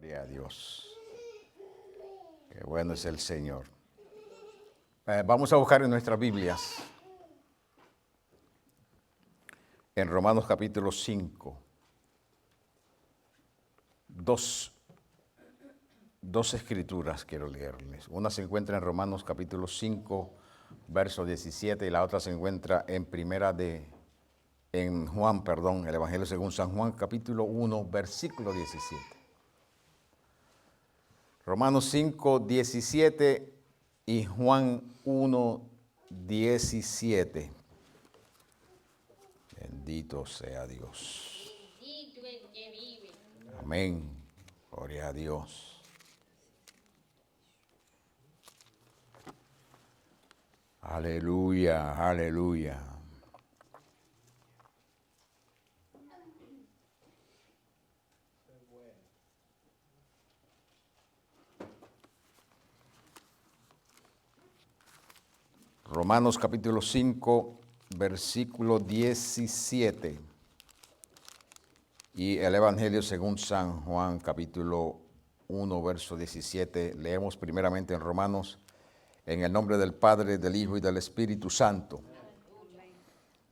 Gloria a Dios. Qué bueno es el Señor. Vamos a buscar en nuestras Biblias, en Romanos capítulo 5, dos escrituras quiero leerles. Una se encuentra en Romanos capítulo 5, verso 17, y la otra se encuentra en Juan, el Evangelio según San Juan, capítulo 1, versículo 17. Romanos 5, 17 y Juan 1, 17. Bendito sea Dios. Bendito el que vive. Amén. Gloria a Dios. Aleluya, aleluya. Romanos capítulo 5, versículo 17. Y el Evangelio según San Juan, capítulo 1, verso 17. Leemos primeramente en Romanos, en el nombre del Padre, del Hijo y del Espíritu Santo.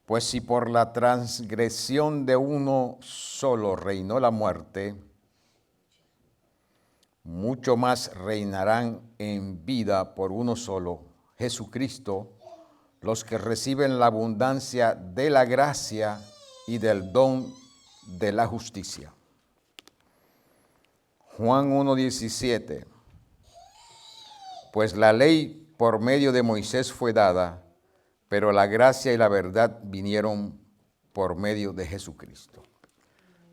Pues si por la transgresión de uno solo reinó la muerte, mucho más reinarán en vida por uno solo, Jesucristo, los que reciben la abundancia de la gracia y del don de la justicia. Juan 1:17. Pues la ley por medio de Moisés fue dada, pero la gracia y la verdad vinieron por medio de Jesucristo.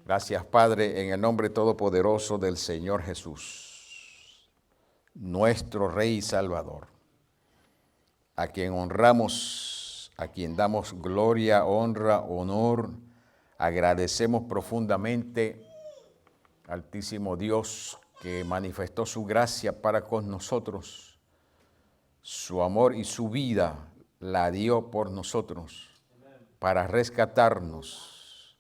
Gracias, Padre, en el nombre todopoderoso del Señor Jesús, nuestro Rey y Salvador, a quien honramos, a quien damos gloria, honra, honor. Agradecemos profundamente, Altísimo Dios, que manifestó su gracia para con nosotros, su amor y su vida la dio por nosotros, para rescatarnos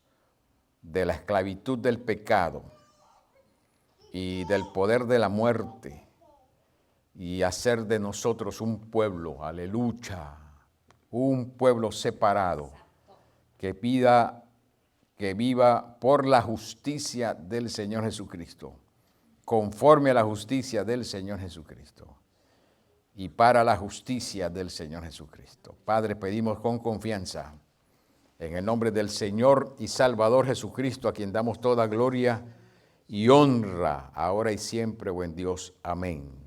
de la esclavitud del pecado y del poder de la muerte, y hacer de nosotros un pueblo, aleluya, un pueblo separado, que viva por la justicia del Señor Jesucristo, conforme a la justicia del Señor Jesucristo y para la justicia del Señor Jesucristo. Padre, pedimos con confianza, en el nombre del Señor y Salvador Jesucristo, a quien damos toda gloria y honra, ahora y siempre, buen Dios. Amén.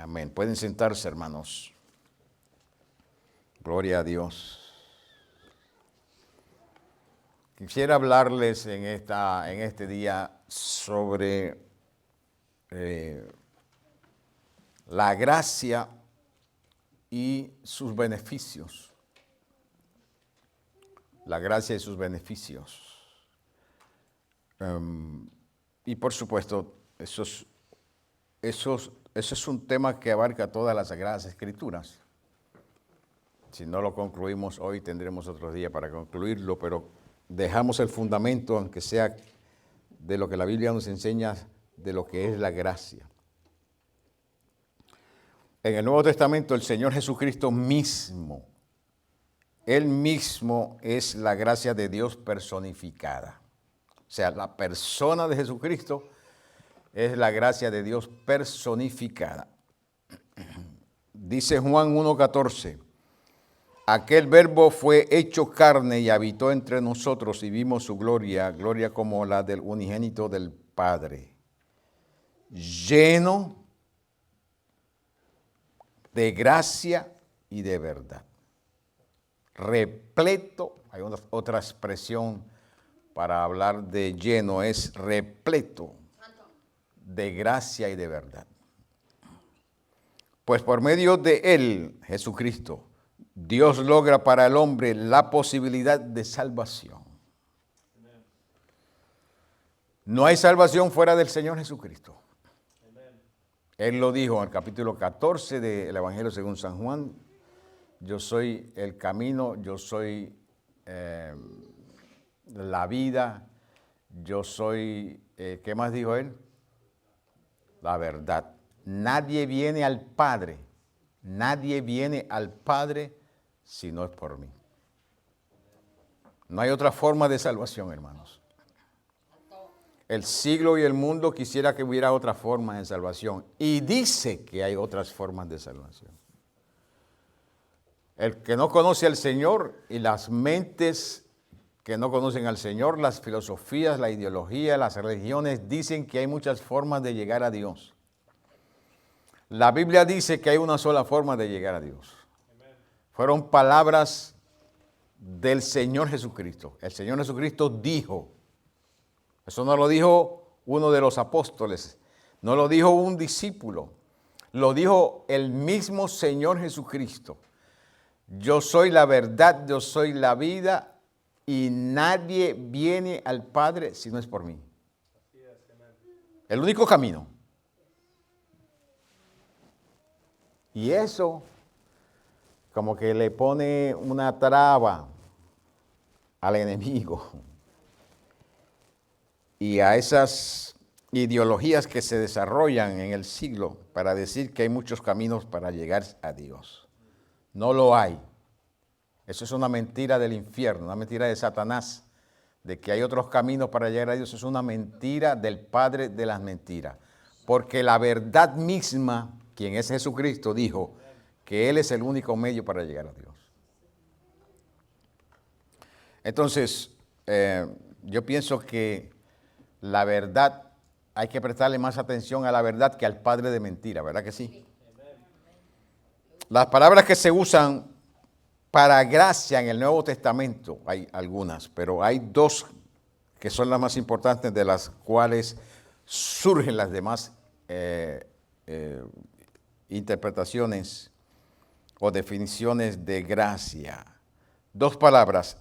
Amén. Pueden sentarse, hermanos. Gloria a Dios. Quisiera hablarles en este día sobre la gracia y sus beneficios. La gracia y sus beneficios. Y por supuesto, eso es un tema que abarca todas las Sagradas Escrituras. Si no lo concluimos hoy, tendremos otro día para concluirlo, pero dejamos el fundamento, aunque sea de lo que la Biblia nos enseña, de lo que es la gracia. En el Nuevo Testamento, el Señor Jesucristo mismo, Él mismo es la gracia de Dios personificada. O sea, la persona de Jesucristo es la gracia de Dios personificada. Dice Juan 1:14. Aquel verbo fue hecho carne y habitó entre nosotros y vimos su gloria, gloria como la del unigénito del Padre, lleno de gracia y de verdad. Repleto, hay otra expresión para hablar de lleno, es repleto de gracia y de verdad. Pues por medio de Él, Jesucristo, Dios logra para el hombre la posibilidad de salvación. No hay salvación fuera del Señor Jesucristo. Él lo dijo en el capítulo 14 del Evangelio según San Juan. Yo soy el camino, yo soy la vida, yo soy, ¿qué más dijo Él? la verdad. Nadie viene al Padre si no es por mí. No hay otra forma de salvación, hermanos. El siglo y el mundo quisiera que hubiera otra forma de salvación. Y dice que hay otras formas de salvación. El que no conoce al Señor y las mentes que no conocen al Señor, las filosofías, la ideología, las religiones, dicen que hay muchas formas de llegar a Dios. La Biblia dice que hay una sola forma de llegar a Dios. Fueron palabras del Señor Jesucristo. El Señor Jesucristo dijo, eso no lo dijo uno de los apóstoles, no lo dijo un discípulo, lo dijo el mismo Señor Jesucristo. Yo soy la verdad, yo soy la vida y nadie viene al Padre si no es por mí. El único camino. Y eso como que le pone una traba al enemigo y a esas ideologías que se desarrollan en el siglo para decir que hay muchos caminos para llegar a Dios. No lo hay. Eso es una mentira del infierno, una mentira de Satanás, de que hay otros caminos para llegar a Dios. Es una mentira del padre de las mentiras. Porque la verdad misma, quien es Jesucristo, dijo que Él es el único medio para llegar a Dios. Entonces, yo pienso que la verdad, hay que prestarle más atención a la verdad que al padre de mentira, ¿verdad que sí? Las palabras que se usan para gracia en el Nuevo Testamento, hay algunas, pero hay dos que son las más importantes, de las cuales surgen las demás interpretaciones o definiciones de gracia. Dos palabras.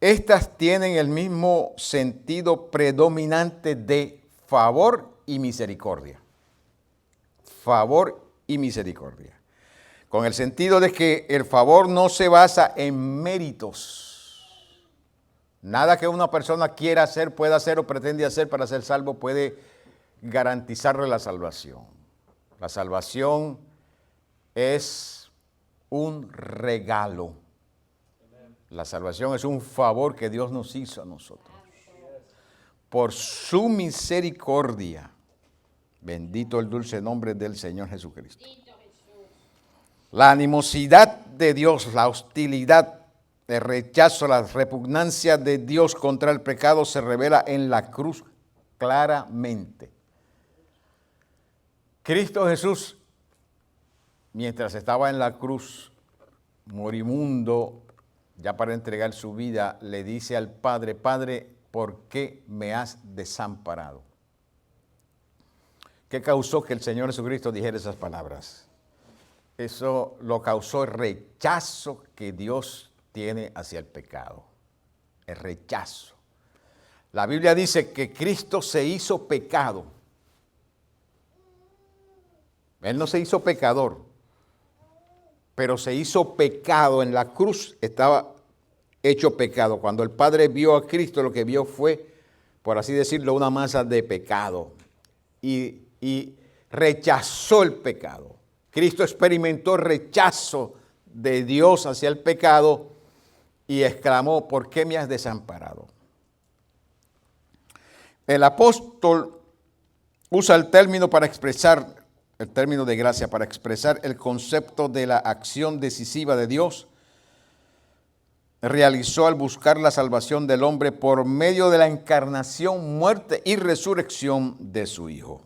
Estas tienen el mismo sentido predominante de favor y misericordia. Favor y misericordia. Con el sentido de que el favor no se basa en méritos. Nada que una persona quiera hacer, pueda hacer o pretende hacer para ser salvo puede garantizarle la salvación. La salvación es un regalo. La salvación es un favor que Dios nos hizo a nosotros. Por su misericordia. Bendito el dulce nombre del Señor Jesucristo. La animosidad de Dios, la hostilidad, el rechazo, la repugnancia de Dios contra el pecado se revela en la cruz claramente. Cristo Jesús, mientras estaba en la cruz, moribundo, ya para entregar su vida, le dice al Padre, Padre, ¿por qué me has desamparado? ¿Qué causó que el Señor Jesucristo dijera esas palabras? Eso lo causó el rechazo que Dios tiene hacia el pecado. El rechazo. La Biblia dice que Cristo se hizo pecado. Él no se hizo pecador, pero se hizo pecado. En la cruz estaba hecho pecado. Cuando el Padre vio a Cristo, lo que vio fue, por así decirlo, una masa de pecado. Y rechazó el pecado. Cristo experimentó rechazo de Dios hacia el pecado y exclamó, ¿por qué me has desamparado? El apóstol usa el término para expresar, el término de gracia, para expresar el concepto de la acción decisiva de Dios. Realizó al buscar la salvación del hombre por medio de la encarnación, muerte y resurrección de su Hijo.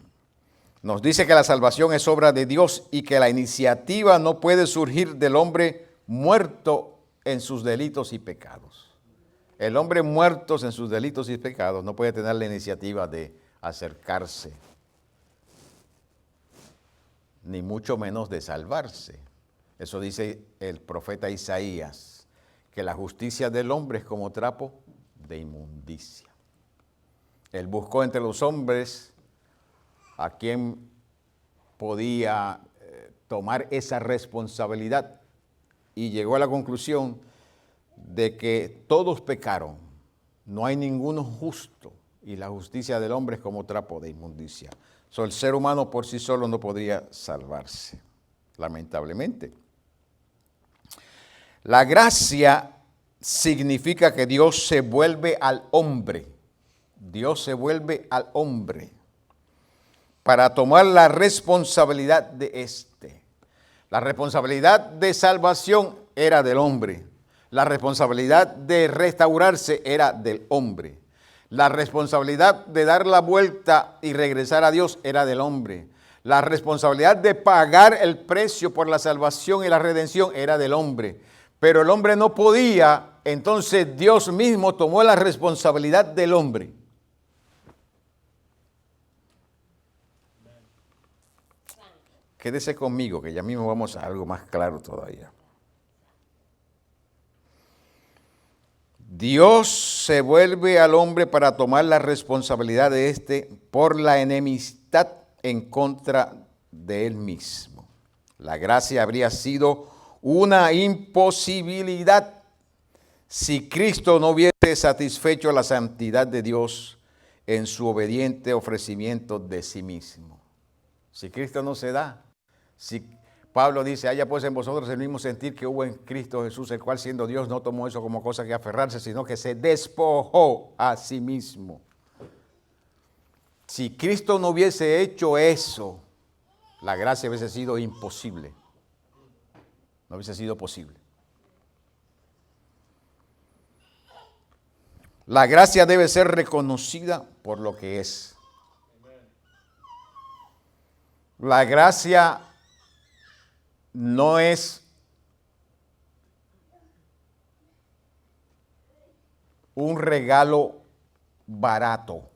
Nos dice que la salvación es obra de Dios y que la iniciativa no puede surgir del hombre muerto en sus delitos y pecados. El hombre muerto en sus delitos y pecados no puede tener la iniciativa de acercarse, ni mucho menos de salvarse. Eso dice el profeta Isaías, que la justicia del hombre es como trapo de inmundicia. Él buscó entre los hombres a quien podía tomar esa responsabilidad y llegó a la conclusión de que todos pecaron, no hay ninguno justo, y la justicia del hombre es como trapo de inmundicia. So, el ser humano por sí solo no podría salvarse, lamentablemente. La gracia significa que Dios se vuelve al hombre. Dios se vuelve al hombre para tomar la responsabilidad de éste. La responsabilidad de salvación era del hombre. La responsabilidad de restaurarse era del hombre. La responsabilidad de dar la vuelta y regresar a Dios era del hombre. La responsabilidad de pagar el precio por la salvación y la redención era del hombre. Pero el hombre no podía, entonces Dios mismo tomó la responsabilidad del hombre. Quédese conmigo, que ya mismo vamos a algo más claro todavía. Dios se vuelve al hombre para tomar la responsabilidad de éste por la enemistad en contra de él mismo. La gracia habría sido una imposibilidad si Cristo no hubiese satisfecho la santidad de Dios en su obediente ofrecimiento de sí mismo. Si Cristo no se da, si Pablo dice, haya pues en vosotros el mismo sentir que hubo en Cristo Jesús, el cual siendo Dios no tomó eso como cosa que aferrarse, sino que se despojó a sí mismo. Si Cristo no hubiese hecho eso, la gracia hubiese sido imposible. No hubiese sido posible. La gracia debe ser reconocida por lo que es. La gracia no es un regalo barato.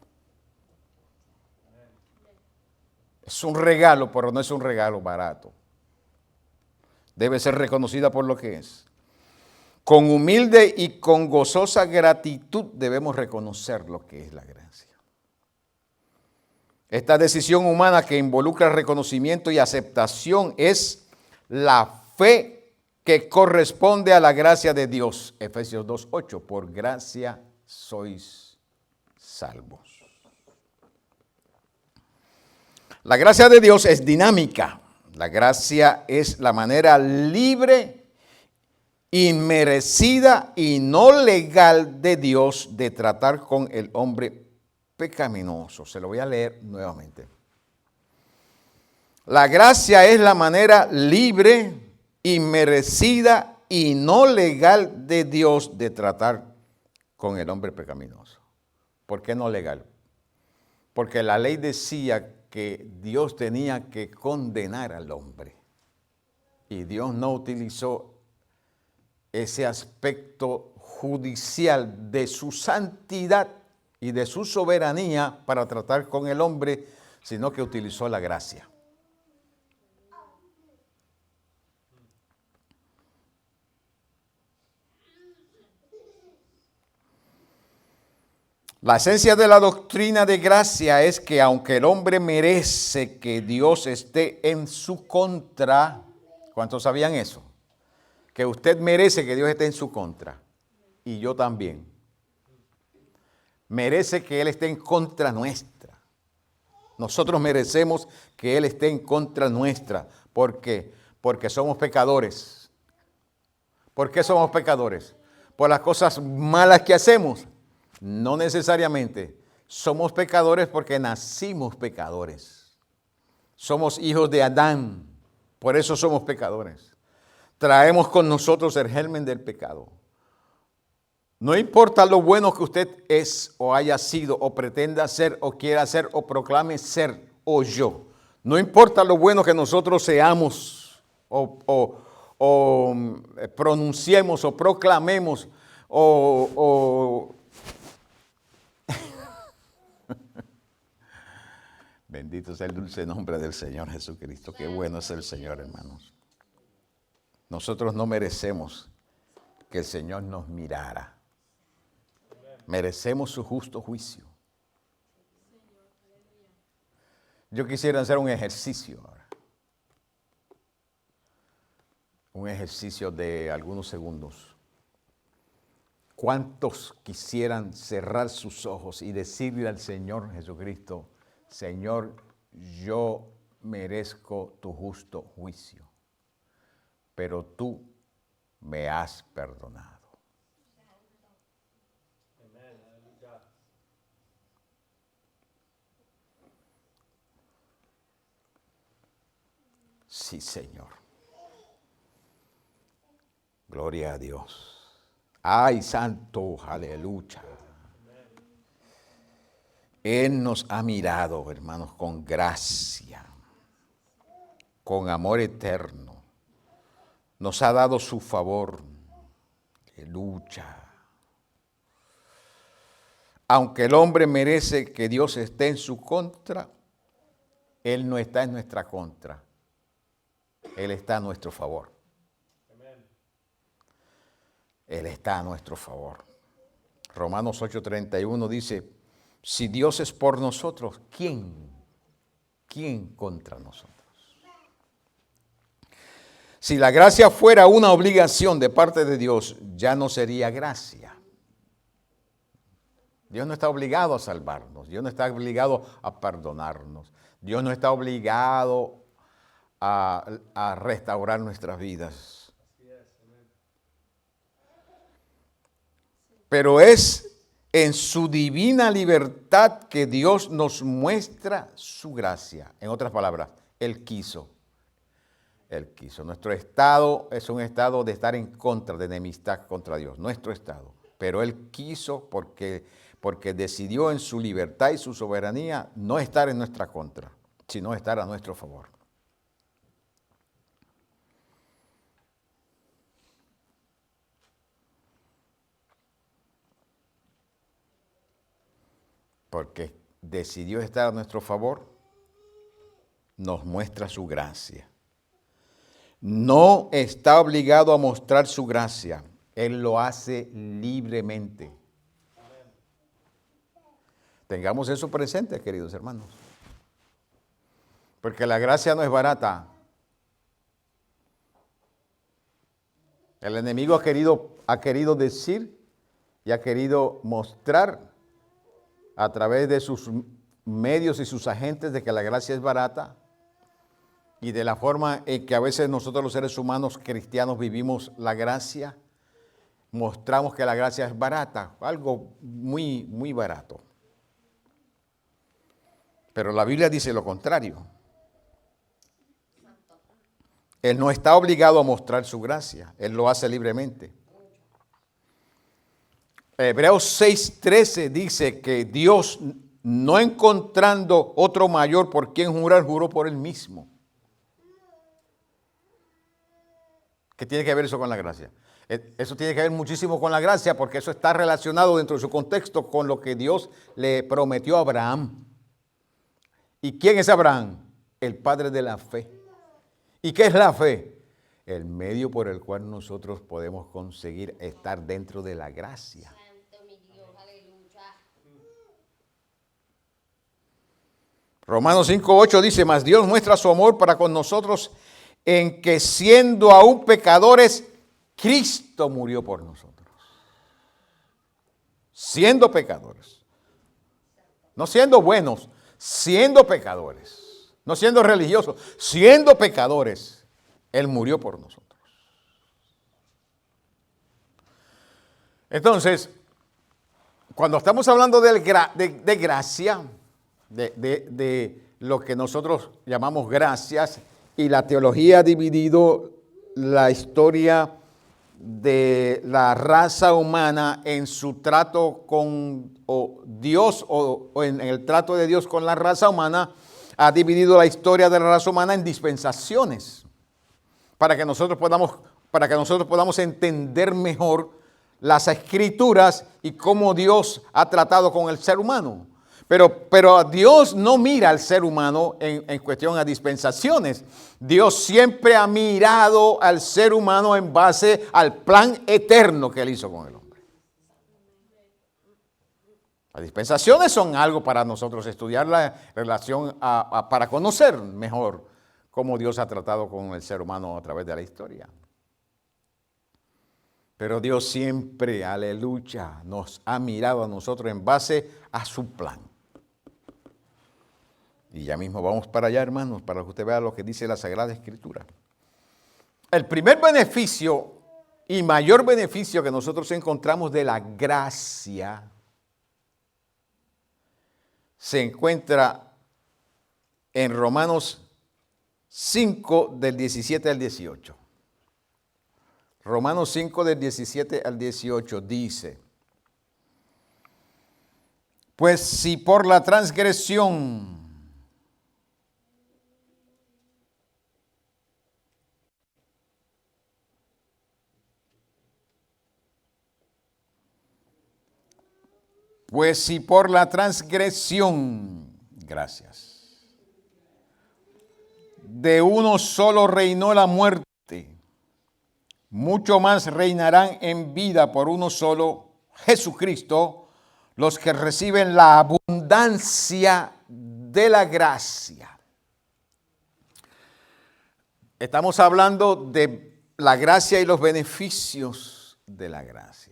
Es un regalo, pero no es un regalo barato. Debe ser reconocida por lo que es. Con humilde y con gozosa gratitud debemos reconocer lo que es la gracia. Esta decisión humana que involucra reconocimiento y aceptación es la fe que corresponde a la gracia de Dios. Efesios 2:8, por gracia sois salvos. La gracia de Dios es dinámica. La gracia es la manera libre, inmerecida y no legal de Dios de tratar con el hombre pecaminoso. Se lo voy a leer nuevamente. La gracia es la manera libre, inmerecida y no legal de Dios de tratar con el hombre pecaminoso. ¿Por qué no legal? Porque la ley decía que Dios tenía que condenar al hombre. Y Dios no utilizó ese aspecto judicial de su santidad y de su soberanía para tratar con el hombre, sino que utilizó la gracia. La esencia de la doctrina de gracia es que aunque el hombre merece que Dios esté en su contra, ¿cuántos sabían eso? Que usted merece que Dios esté en su contra, y yo también. Merece que Él esté en contra nuestra. Nosotros merecemos que Él esté en contra nuestra. ¿Por qué? Porque somos pecadores. ¿Por qué somos pecadores? Por las cosas malas que hacemos. No necesariamente. Somos pecadores porque nacimos pecadores. Somos hijos de Adán. Por eso somos pecadores. Traemos con nosotros el germen del pecado. No importa lo bueno que usted es o haya sido o pretenda ser o quiera ser o proclame ser o yo. No importa lo bueno que nosotros seamos o pronunciemos o proclamemos o bendito sea el dulce nombre del Señor Jesucristo. Qué bueno es el Señor, hermanos. Nosotros no merecemos que el Señor nos mirara. Merecemos su justo juicio. Yo quisiera hacer un ejercicio ahora. Un ejercicio de algunos segundos. ¿Cuántos quisieran cerrar sus ojos y decirle al Señor Jesucristo, Señor, yo merezco tu justo juicio, pero tú me has perdonado? Sí, Señor. Gloria a Dios. Ay, santo, aleluya. Él nos ha mirado, hermanos, con gracia, con amor eterno. Nos ha dado su favor. Aleluya. Aunque el hombre merece que Dios esté en su contra, Él no está en nuestra contra. Él está a nuestro favor. Él está a nuestro favor. Romanos 8:31 dice, si Dios es por nosotros, ¿quién contra nosotros? Si la gracia fuera una obligación de parte de Dios, ya no sería gracia. Dios no está obligado a salvarnos. Dios no está obligado a perdonarnos. Dios no está obligado a restaurar nuestras vidas. Pero es en su divina libertad que Dios nos muestra su gracia. En otras palabras, Él quiso. Él quiso. Nuestro estado es un estado de estar en contra, de enemistad contra Dios. Nuestro estado. Pero Él quiso porque decidió en su libertad y su soberanía no estar en nuestra contra, sino estar a nuestro favor. Porque decidió estar a nuestro favor, nos muestra su gracia. No está obligado a mostrar su gracia. Él lo hace libremente. Tengamos eso presente, queridos hermanos. Porque la gracia no es barata. El enemigo ha querido decir y ha querido mostrar a través de sus medios y sus agentes de que la gracia es barata y de la forma en que a veces nosotros los seres humanos cristianos vivimos la gracia, mostramos que la gracia es barata, algo muy, muy barato. Pero la Biblia dice lo contrario. Él no está obligado a mostrar su gracia, Él lo hace libremente. Hebreos 6:13 dice que Dios, no encontrando otro mayor por quien jurar, juró por Él mismo. ¿Qué tiene que ver eso con la gracia? Eso tiene que ver muchísimo con la gracia porque eso está relacionado dentro de su contexto con lo que Dios le prometió a Abraham. ¿Y quién es Abraham? El padre de la fe. ¿Y qué es la fe? El medio por el cual nosotros podemos conseguir estar dentro de la gracia. Santo mi Dios, aleluya. Romanos 5:8 dice, mas Dios muestra su amor para con nosotros en que siendo aún pecadores, Cristo murió por nosotros. Siendo pecadores. No siendo buenos, siendo pecadores. No siendo religiosos, siendo pecadores. Él murió por nosotros. Entonces, cuando estamos hablando de gracia, de lo que nosotros llamamos gracias, y la teología ha dividido la historia de la raza humana en su trato con Dios o en el trato de Dios con la raza humana, ha dividido la historia de la raza humana en dispensaciones para que nosotros podamos entender mejor las escrituras y cómo Dios ha tratado con el ser humano. Pero Dios no mira al ser humano en cuestión a dispensaciones. Dios siempre ha mirado al ser humano en base al plan eterno que Él hizo con el hombre. Las dispensaciones son algo para nosotros estudiar la relación para conocer mejor cómo Dios ha tratado con el ser humano a través de la historia. Pero Dios siempre, aleluya, nos ha mirado a nosotros en base a su plan. Y ya mismo vamos para allá, hermanos, para que usted vea lo que dice la Sagrada Escritura. El primer beneficio y mayor beneficio que nosotros encontramos de la gracia se encuentra en Romanos 5 del 17 al 18. Romanos 5 del 17 al 18 dice: pues si por la transgresión gracias, de uno solo reinó la muerte, mucho más reinarán en vida por uno solo, Jesucristo, los que reciben la abundancia de la gracia. Estamos hablando de la gracia y los beneficios de la gracia.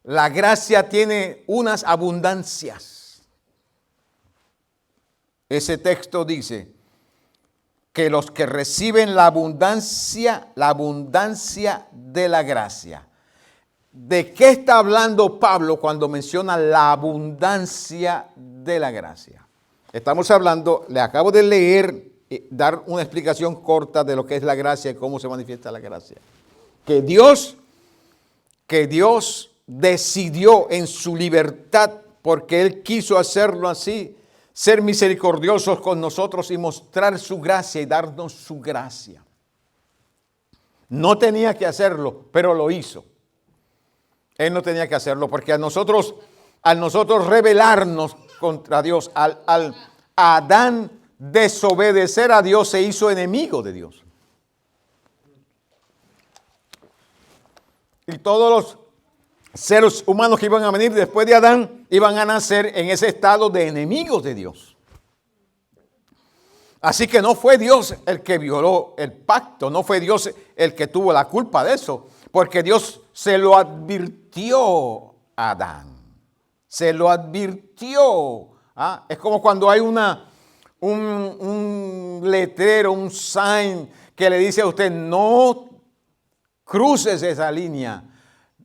La gracia tiene unas abundancias. Ese texto dice que los que reciben la abundancia de la gracia. ¿De qué está hablando Pablo cuando menciona la abundancia de la gracia? Estamos hablando, le acabo de leer, dar una explicación corta de lo que es la gracia y cómo se manifiesta la gracia. Que Dios decidió en su libertad, porque Él quiso hacerlo así, ser misericordiosos con nosotros y mostrar su gracia y darnos su gracia. No tenía que hacerlo, pero lo hizo. Él no tenía que hacerlo porque al nosotros rebelarnos contra Dios, al Adán desobedecer a Dios, se hizo enemigo de Dios. Y todos los seres humanos que iban a venir después de Adán iban a nacer en ese estado de enemigos de Dios. Así que no fue Dios el que violó el pacto, no fue Dios el que tuvo la culpa de eso, porque Dios se lo advirtió a Adán. Se lo advirtió. Es como cuando hay un letrero, un sign que le dice a usted: no cruces esa línea.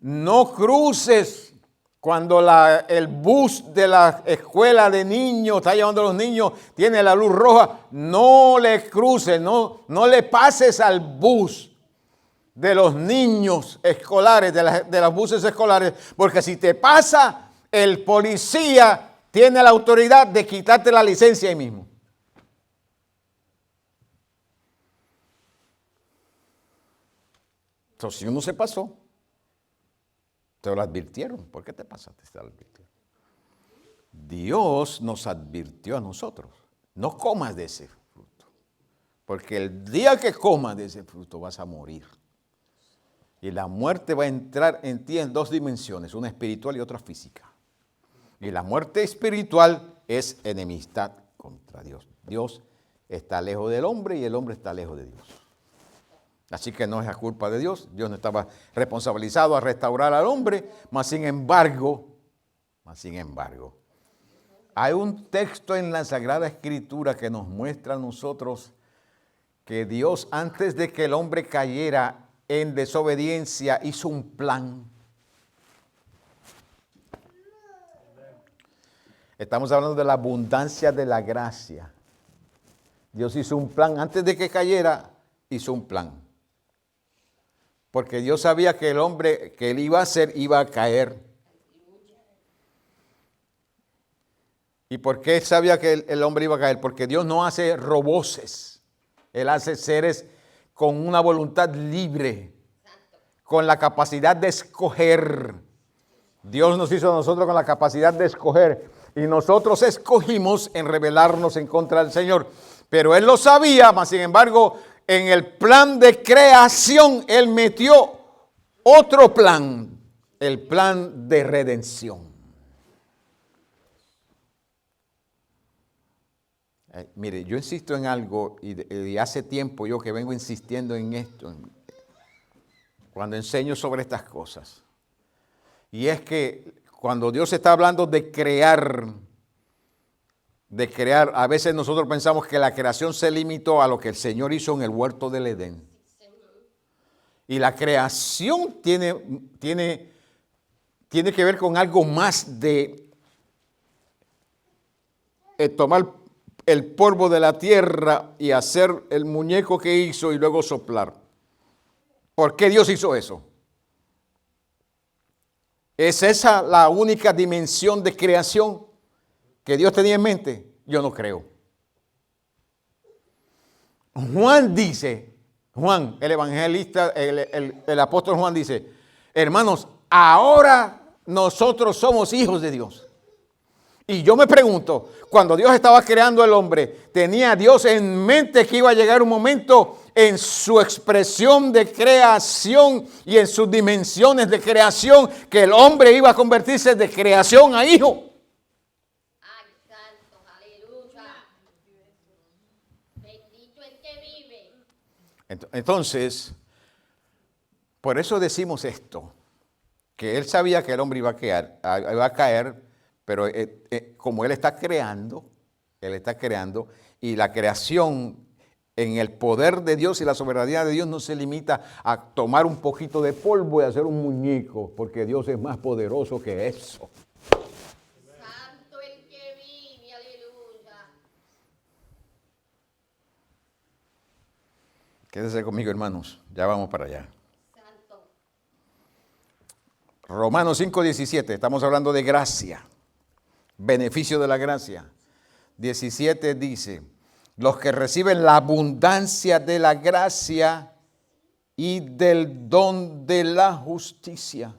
No cruces. Cuando el bus de la escuela de niños está llevando a los niños, tiene la luz roja, no le cruces, no le pases al bus de los niños escolares, de los buses escolares, porque si te pasa, el policía tiene la autoridad de quitarte la licencia ahí mismo. Entonces, si uno se pasó, te lo advirtieron. ¿Por qué te pasaste? Te lo advirtieron. Dios nos advirtió a nosotros: no comas de ese fruto, porque el día que comas de ese fruto vas a morir. Y la muerte va a entrar en ti en dos dimensiones, una espiritual y otra física. Y la muerte espiritual es enemistad contra Dios. Dios está lejos del hombre y el hombre está lejos de Dios. Así que no es la culpa de Dios. Dios no estaba responsabilizado a restaurar al hombre, mas sin embargo, hay un texto en la Sagrada Escritura que nos muestra a nosotros que Dios, antes de que el hombre cayera en desobediencia, hizo un plan. Estamos hablando de la abundancia de la gracia. Dios hizo un plan. Antes de que cayera, hizo un plan. Porque Dios sabía que el hombre que él iba a hacer iba a caer. ¿Y por qué sabía que el hombre iba a caer? Porque Dios no hace roboces. Él hace seres con una voluntad libre, con la capacidad de escoger. Dios nos hizo a nosotros con la capacidad de escoger. Y nosotros escogimos en rebelarnos en contra del Señor. Pero Él lo sabía, mas sin embargo, en el plan de creación, Él metió otro plan, el plan de redención. Mire, yo insisto en algo y hace tiempo yo que vengo insistiendo en esto. cuando enseño sobre estas cosas. Y es que cuando Dios está hablando de crear, a veces nosotros pensamos que la creación se limitó a lo que el Señor hizo en el huerto del Edén. Y la creación tiene que ver con algo más de tomar el polvo de la tierra y hacer el muñeco que hizo y luego soplar. ¿Por qué Dios hizo eso? ¿Es esa la única dimensión de creación que Dios tenía en mente? Yo no creo. Juan dice, el evangelista, el apóstol Juan dice, hermanos, ahora nosotros somos hijos de Dios. Y yo me pregunto, cuando Dios estaba creando al hombre, ¿tenía Dios en mente que iba a llegar un momento en su expresión de creación y en sus dimensiones de creación que el hombre iba a convertirse de creación a hijo? Ay, santo, aleluya. Bendito el que vive. Entonces, por eso decimos esto, que él sabía que el hombre iba a caer, pero como él está creando, y la creación en el poder de Dios y la soberanía de Dios no se limita a tomar un poquito de polvo y hacer un muñeco, porque Dios es más poderoso que eso. Santo el que vive, aleluya. Quédese conmigo, hermanos, ya vamos para allá. Santo. Romanos 5:17, estamos hablando de gracia, beneficio de la gracia. 17 dice, los que reciben la abundancia de la gracia y del don de la justicia.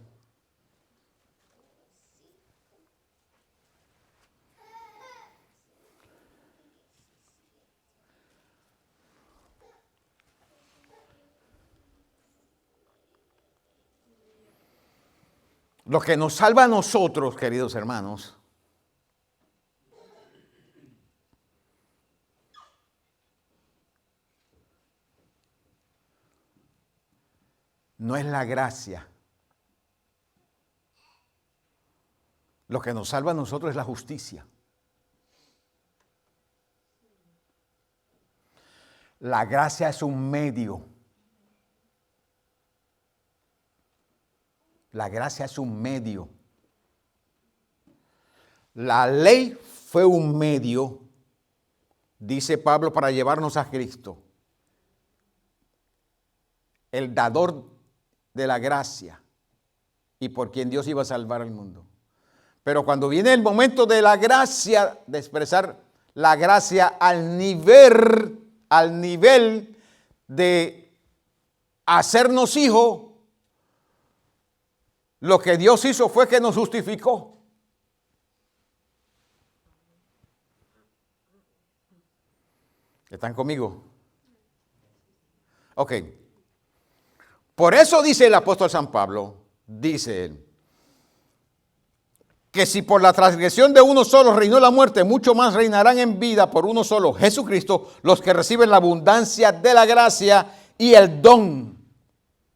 Lo que nos salva a nosotros, queridos hermanos, no es la gracia. Lo que nos salva a nosotros es la justicia. La gracia es un medio. La gracia es un medio. La ley fue un medio, dice Pablo, para llevarnos a Cristo, el dador de la gracia y por quien Dios iba a salvar al mundo. Pero cuando viene el momento de la gracia, de expresar la gracia al nivel de hacernos hijos, lo que Dios hizo fue que nos justificó. ¿Están conmigo? Ok. Por eso dice el apóstol San Pablo, dice él, que si por la transgresión de uno solo reinó la muerte, mucho más reinarán en vida por uno solo, Jesucristo, los que reciben la abundancia de la gracia y el don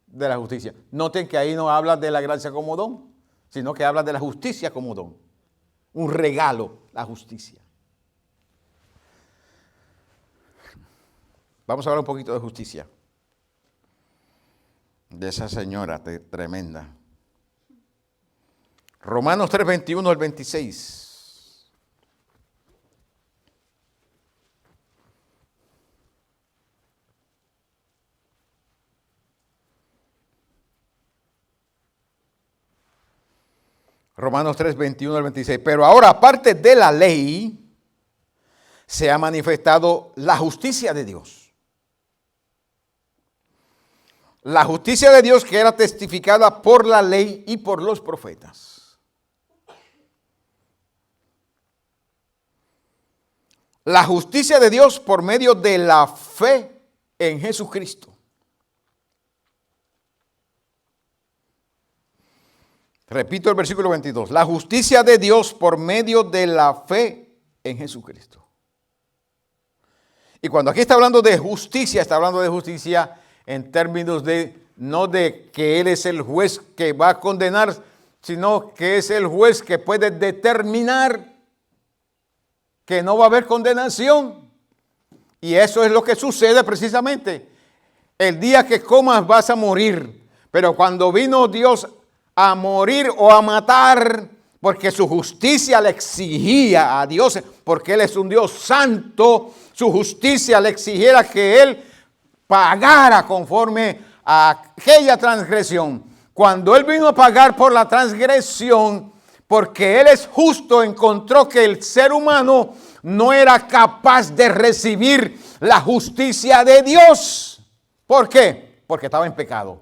de la justicia. Noten que ahí no habla de la gracia como don, sino que habla de la justicia como don. Un regalo, la justicia. Vamos a hablar un poquito de justicia. De esa señora tremenda. Romanos 3, 21 al 26. Romanos 3, 21 al 26. Pero ahora, aparte de la ley, se ha manifestado la justicia de Dios. La justicia de Dios que era testificada por la ley y por los profetas. La justicia de Dios por medio de la fe en Jesucristo. Repito el versículo 22. La justicia de Dios por medio de la fe en Jesucristo. Y cuando aquí está hablando de justicia en términos de no de que Él es el juez que va a condenar, sino que es el juez que puede determinar que no va a haber condenación. Y eso es lo que sucede precisamente. El día que comas vas a morir. Pero cuando vino Dios a morir o a matar, porque su justicia le exigía a Dios, porque Él es un Dios santo, su justicia le exigiera que Él pagara conforme a aquella transgresión. Cuando Él vino a pagar por la transgresión, porque Él es justo, encontró que el ser humano no era capaz de recibir la justicia de Dios. ¿Por qué? Porque estaba en pecado.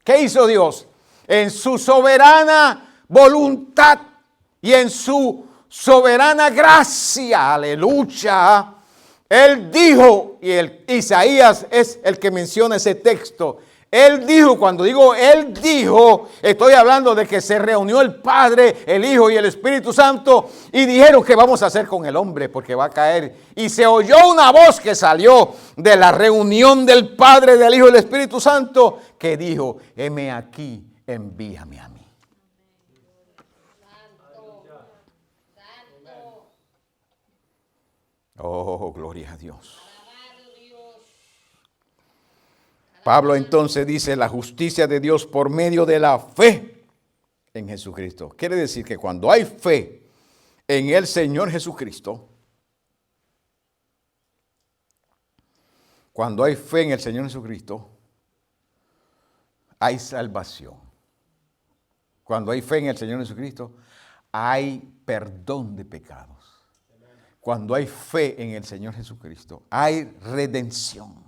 ¿Qué hizo Dios? En su soberana voluntad y en su soberana gracia, aleluya, Él dijo, y Isaías es el que menciona ese texto, Él dijo, cuando digo Él dijo, estoy hablando de que se reunió el Padre, el Hijo y el Espíritu Santo y dijeron, ¿qué vamos a hacer con el hombre? Porque va a caer. Y se oyó una voz que salió de la reunión del Padre, del Hijo y del Espíritu Santo que dijo, heme aquí, envíame a mí. Oh, gloria a Dios. Pablo entonces dice la justicia de Dios por medio de la fe en Jesucristo. Quiere decir que cuando hay fe en el Señor Jesucristo, cuando hay fe en el Señor Jesucristo, hay salvación. Cuando hay fe en el Señor Jesucristo, hay perdón de pecados. Cuando hay fe en el Señor Jesucristo, hay redención.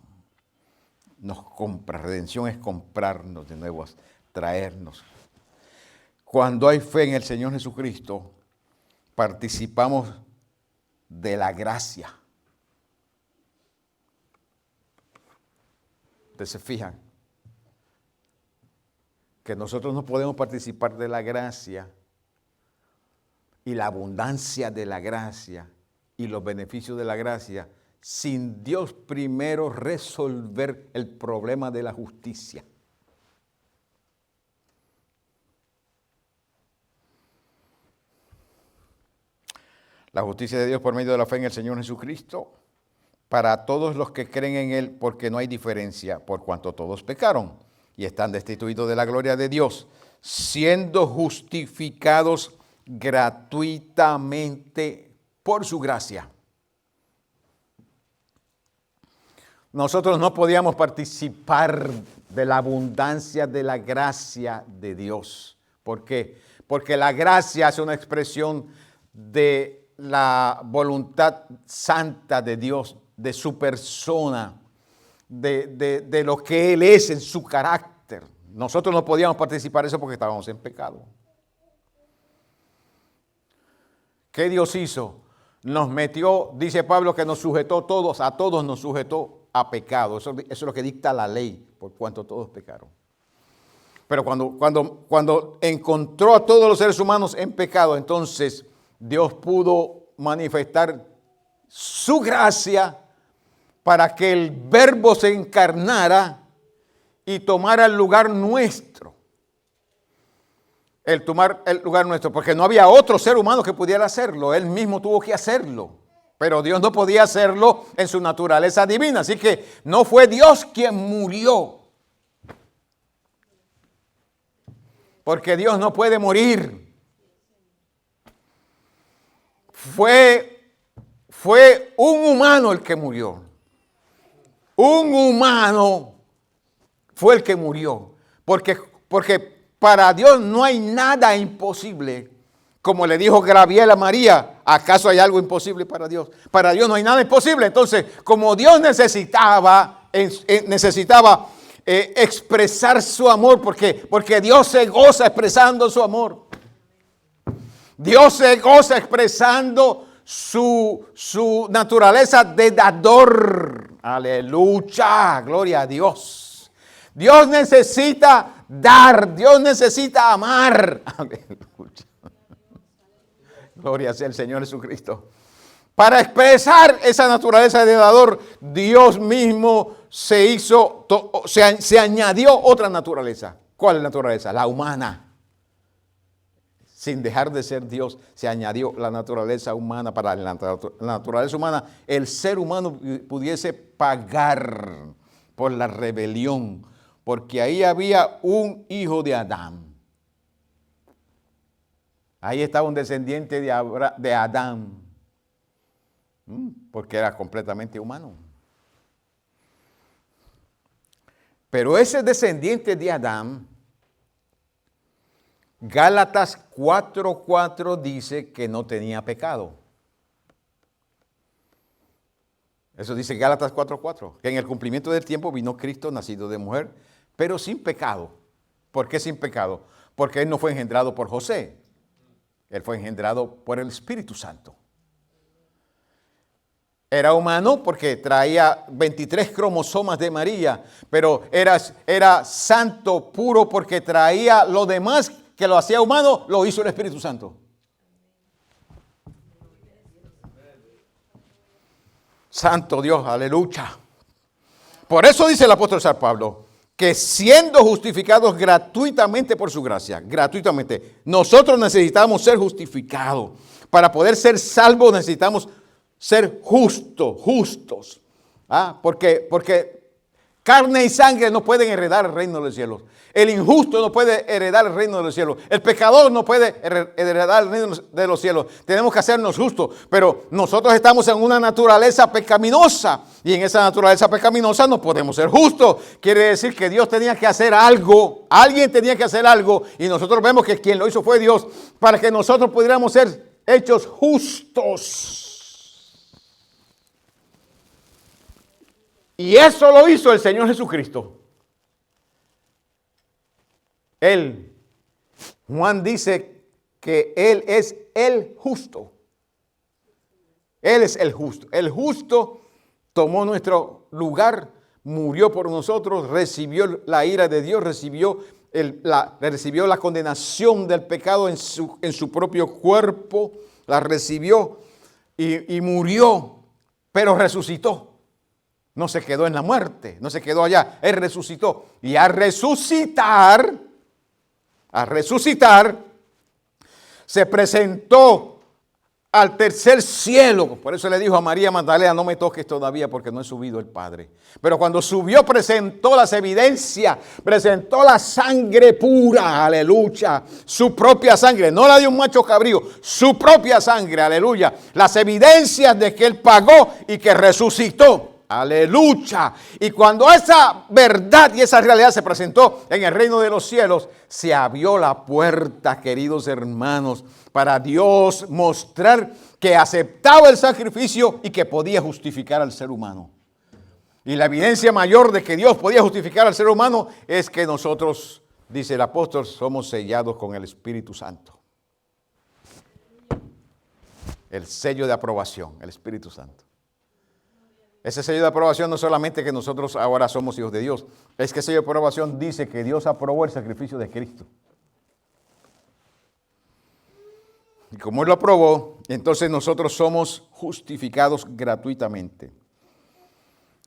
Nos compra, redención es comprarnos de nuevo, traernos. Cuando hay fe en el Señor Jesucristo, participamos de la gracia. ¿Ustedes se fijan? Que nosotros no podemos participar de la gracia y la abundancia de la gracia y los beneficios de la gracia sin Dios primero resolver el problema de la justicia. La justicia de Dios por medio de la fe en el Señor Jesucristo para todos los que creen en Él, porque no hay diferencia, por cuanto todos pecaron y están destituidos de la gloria de Dios, siendo justificados gratuitamente por su gracia. Nosotros no podíamos participar de la abundancia de la gracia de Dios. ¿Por qué? Porque la gracia es una expresión de la voluntad santa de Dios, de su persona, de lo que Él es en su carácter. Nosotros no podíamos participar de eso porque estábamos en pecado. ¿Qué Dios hizo? Nos metió, dice Pablo, que nos sujetó a todos nos sujetó a pecado. Eso es lo que dicta la ley, por cuanto todos pecaron. Pero cuando encontró a todos los seres humanos en pecado, entonces Dios pudo manifestar su gracia para que el Verbo se encarnara y tomara el lugar nuestro. El tomar el lugar nuestro, porque no había otro ser humano que pudiera hacerlo. Él mismo tuvo que hacerlo. Pero Dios no podía hacerlo en su naturaleza divina. Así que no fue Dios quien murió. Porque Dios no puede morir. Fue un humano el que murió. Un humano fue el que murió. Porque para Dios no hay nada imposible. Como le dijo Gabriel a María, ¿acaso hay algo imposible para Dios? Para Dios no hay nada imposible. Entonces, como Dios necesitaba expresar su amor, porque Dios se goza expresando su amor. Dios se goza expresando su naturaleza de dador. Aleluya, gloria a Dios. Dios necesita dar, Dios necesita amar. Aleluya. Gloria sea el Señor Jesucristo. Para expresar esa naturaleza de dador, Dios mismo se añadió otra naturaleza. ¿Cuál es la naturaleza? La humana. Sin dejar de ser Dios, se añadió la naturaleza humana. Para la naturaleza humana, el ser humano pudiese pagar por la rebelión, porque ahí había un hijo de Adán. Ahí estaba un descendiente de Adán, porque era completamente humano. Pero ese descendiente de Adán, Gálatas 4:4 dice que no tenía pecado. Eso dice Gálatas 4:4, que en el cumplimiento del tiempo vino Cristo nacido de mujer, pero sin pecado. ¿Por qué sin pecado? Porque él no fue engendrado por José, él fue engendrado por el Espíritu Santo. Era humano porque traía 23 cromosomas de María, pero era santo, puro, porque traía lo demás que lo hacía humano, lo hizo el Espíritu Santo. Santo Dios, aleluya. Por eso dice el apóstol San Pablo, que siendo justificados gratuitamente por su gracia, gratuitamente, nosotros necesitamos ser justificados. Para poder ser salvos necesitamos ser justos. Porque carne y sangre no pueden heredar el reino de los cielos. El injusto no puede heredar el reino de los cielos. El pecador no puede heredar el reino de los cielos. Tenemos que hacernos justos. Pero nosotros estamos en una naturaleza pecaminosa. Y en esa naturaleza pecaminosa no podemos ser justos. Quiere decir que Dios tenía que hacer algo. Alguien tenía que hacer algo. Y nosotros vemos que quien lo hizo fue Dios. Para que nosotros pudiéramos ser hechos justos. Y eso lo hizo el Señor Jesucristo. Él, Juan dice que Él es el justo. Él es el justo. El justo tomó nuestro lugar, murió por nosotros, recibió la ira de Dios, recibió la condenación del pecado en su propio cuerpo, la recibió y murió, pero resucitó. No se quedó en la muerte, no se quedó allá, Él resucitó. Y al resucitar, se presentó al tercer cielo. Por eso le dijo a María Magdalena, no me toques todavía porque no he subido el Padre. Pero cuando subió presentó las evidencias, presentó la sangre pura, aleluya. Su propia sangre, no la de un macho cabrío, su propia sangre, aleluya. Las evidencias de que Él pagó y que resucitó. Aleluya. Y cuando esa verdad y esa realidad se presentó en el reino de los cielos, se abrió la puerta, queridos hermanos, para Dios mostrar que aceptaba el sacrificio y que podía justificar al ser humano. Y la evidencia mayor de que Dios podía justificar al ser humano es que nosotros, dice el apóstol, somos sellados con el Espíritu Santo. El sello de aprobación, el Espíritu Santo. Ese sello de aprobación no solamente que nosotros ahora somos hijos de Dios, es que el sello de aprobación dice que Dios aprobó el sacrificio de Cristo. Y como Él lo aprobó, entonces nosotros somos justificados gratuitamente.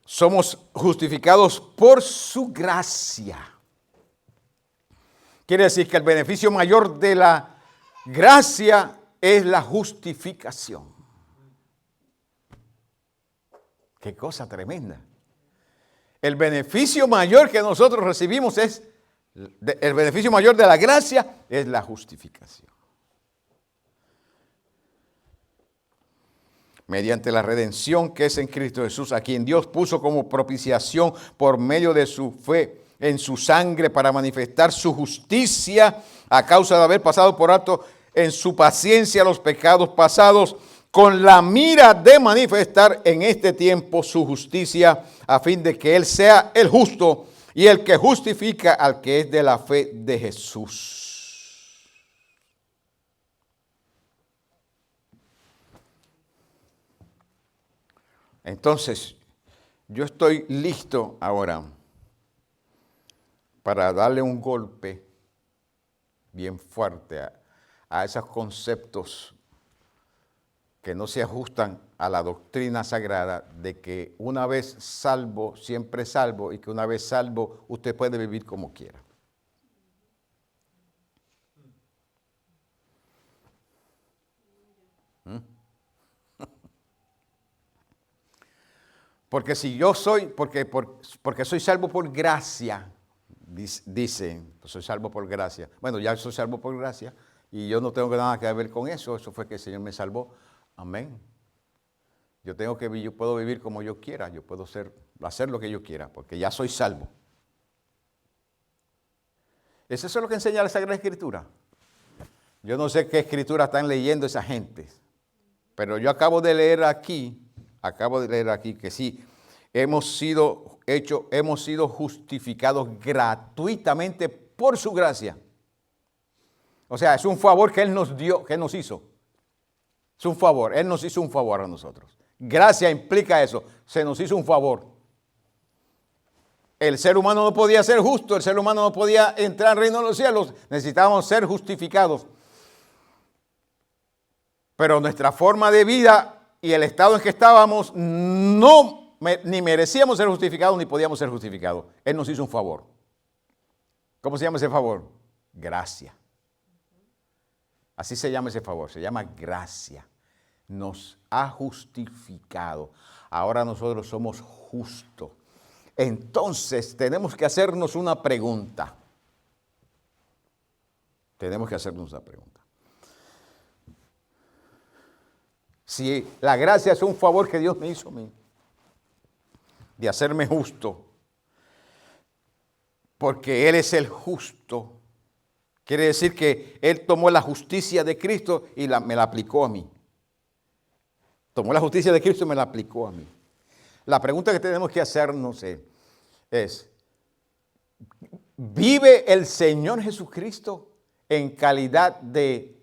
Somos justificados por su gracia. Quiere decir que el beneficio mayor de la gracia es la justificación. Qué cosa tremenda. El beneficio mayor que nosotros recibimos el beneficio mayor de la gracia es la justificación. Mediante la redención que es en Cristo Jesús, a quien Dios puso como propiciación por medio de su fe en su sangre para manifestar su justicia a causa de haber pasado por alto en su paciencia los pecados pasados, con la mira de manifestar en este tiempo su justicia, a fin de que Él sea el justo y el que justifica al que es de la fe de Jesús. Entonces, yo estoy listo ahora para darle un golpe bien fuerte a esos conceptos que no se ajustan a la doctrina sagrada de que una vez salvo, siempre salvo, y que una vez salvo, usted puede vivir como quiera. Porque si yo soy, porque soy salvo por gracia, dice, pues soy salvo por gracia. Bueno, ya soy salvo por gracia y yo no tengo nada que ver con eso. Eso fue que el Señor me salvó. Amén. Yo puedo vivir como yo quiera, yo puedo hacer lo que yo quiera, porque ya soy salvo. ¿Es eso lo que enseña la Sagrada Escritura? Yo no sé qué escritura están leyendo esa gente, pero yo acabo de leer aquí que sí, hemos sido justificados gratuitamente por su gracia. O sea, es un favor que Él nos dio, que Él nos hizo. Es un favor, Él nos hizo un favor a nosotros. Gracia implica eso, se nos hizo un favor. El ser humano no podía ser justo, el ser humano no podía entrar al reino de los cielos, necesitábamos ser justificados. Pero nuestra forma de vida y el estado en que estábamos ni merecíamos ser justificados ni podíamos ser justificados. Él nos hizo un favor. ¿Cómo se llama ese favor? Gracia. Así se llama ese favor, se llama gracia. Nos ha justificado. Ahora nosotros somos justos. Entonces tenemos que hacernos una pregunta. Si la gracia es un favor que Dios me hizo a mí, de hacerme justo, porque Él es el justo, quiere decir que Él tomó la justicia de Cristo y me la aplicó a mí. Tomó la justicia de Cristo y me la aplicó a mí. La pregunta que tenemos que hacernos es, ¿vive el Señor Jesucristo en calidad de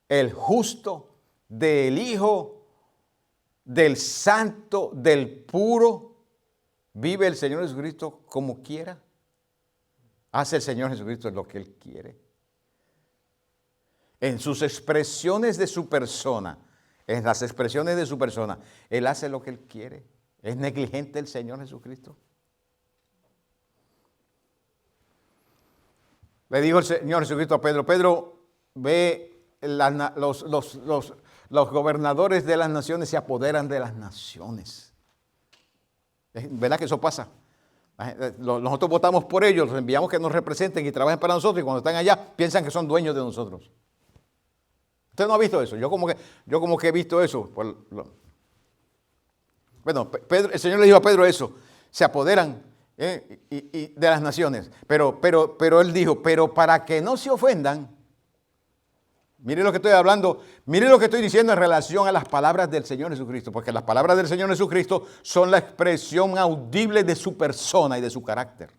el justo, del Hijo, del Santo, del puro? ¿Vive el Señor Jesucristo como quiera? ¿Hace el Señor Jesucristo lo que Él quiere? En sus expresiones de su persona, en las expresiones de su persona, Él hace lo que Él quiere. ¿Es negligente el Señor Jesucristo? Le dijo el Señor Jesucristo a Pedro, Pedro, ve los gobernadores de las naciones se apoderan de las naciones. ¿Verdad que eso pasa? Nosotros votamos por ellos, los enviamos que nos representen y trabajen para nosotros, y cuando están allá piensan que son dueños de nosotros. ¿Usted no ha visto eso? Yo como que he visto eso. Bueno, el Señor le dijo a Pedro eso, se apoderan de las naciones. Pero Él dijo, pero para que no se ofendan, mire lo que estoy hablando, mire lo que estoy diciendo en relación a las palabras del Señor Jesucristo, porque las palabras del Señor Jesucristo son la expresión audible de su persona y de su carácter.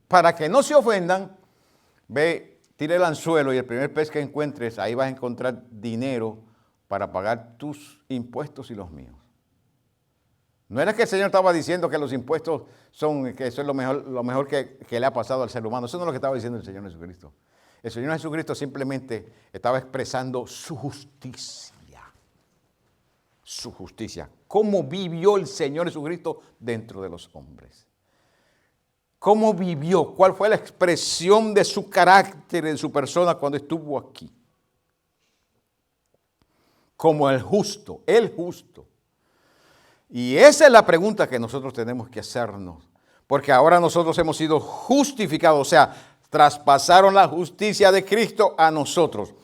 Para que no se ofendan, ve, tira el anzuelo y el primer pez que encuentres, ahí vas a encontrar dinero para pagar tus impuestos y los míos. No era que el Señor estaba diciendo que los impuestos que eso es lo mejor que le ha pasado al ser humano. Eso no es lo que estaba diciendo el Señor Jesucristo. El Señor Jesucristo simplemente estaba expresando su justicia. Su justicia. ¿Cómo vivió el Señor Jesucristo dentro de los hombres? ¿Cómo vivió? ¿Cuál fue la expresión de su carácter, de su persona cuando estuvo aquí? Como el justo, el justo. Y esa es la pregunta que nosotros tenemos que hacernos. Porque ahora nosotros hemos sido justificados, o sea, traspasaron la justicia de Cristo a nosotros.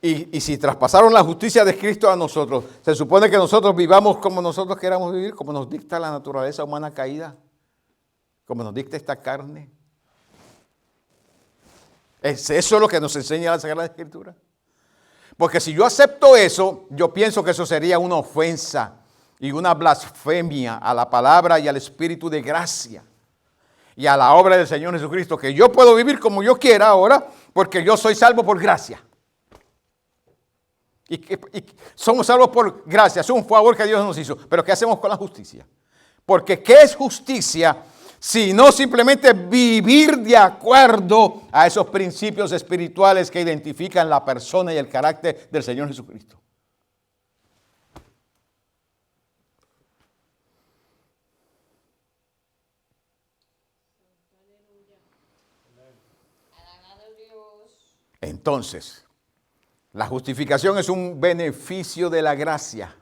Y si traspasaron la justicia de Cristo a nosotros, se supone que nosotros vivamos como nosotros queramos vivir, como nos dicta la naturaleza humana caída, como nos dicta esta carne. ¿Es eso lo que nos enseña la Sagrada Escritura? Porque si yo acepto eso, yo pienso que eso sería una ofensa y una blasfemia a la palabra y al Espíritu de gracia y a la obra del Señor Jesucristo, que yo puedo vivir como yo quiera ahora, porque yo soy salvo por gracia. Y somos salvos por gracia, es un favor que Dios nos hizo. Pero ¿qué hacemos con la justicia? Porque ¿qué es justicia? Sino simplemente vivir de acuerdo a esos principios espirituales que identifican la persona y el carácter del Señor Jesucristo. Entonces, la justificación es un beneficio de la gracia.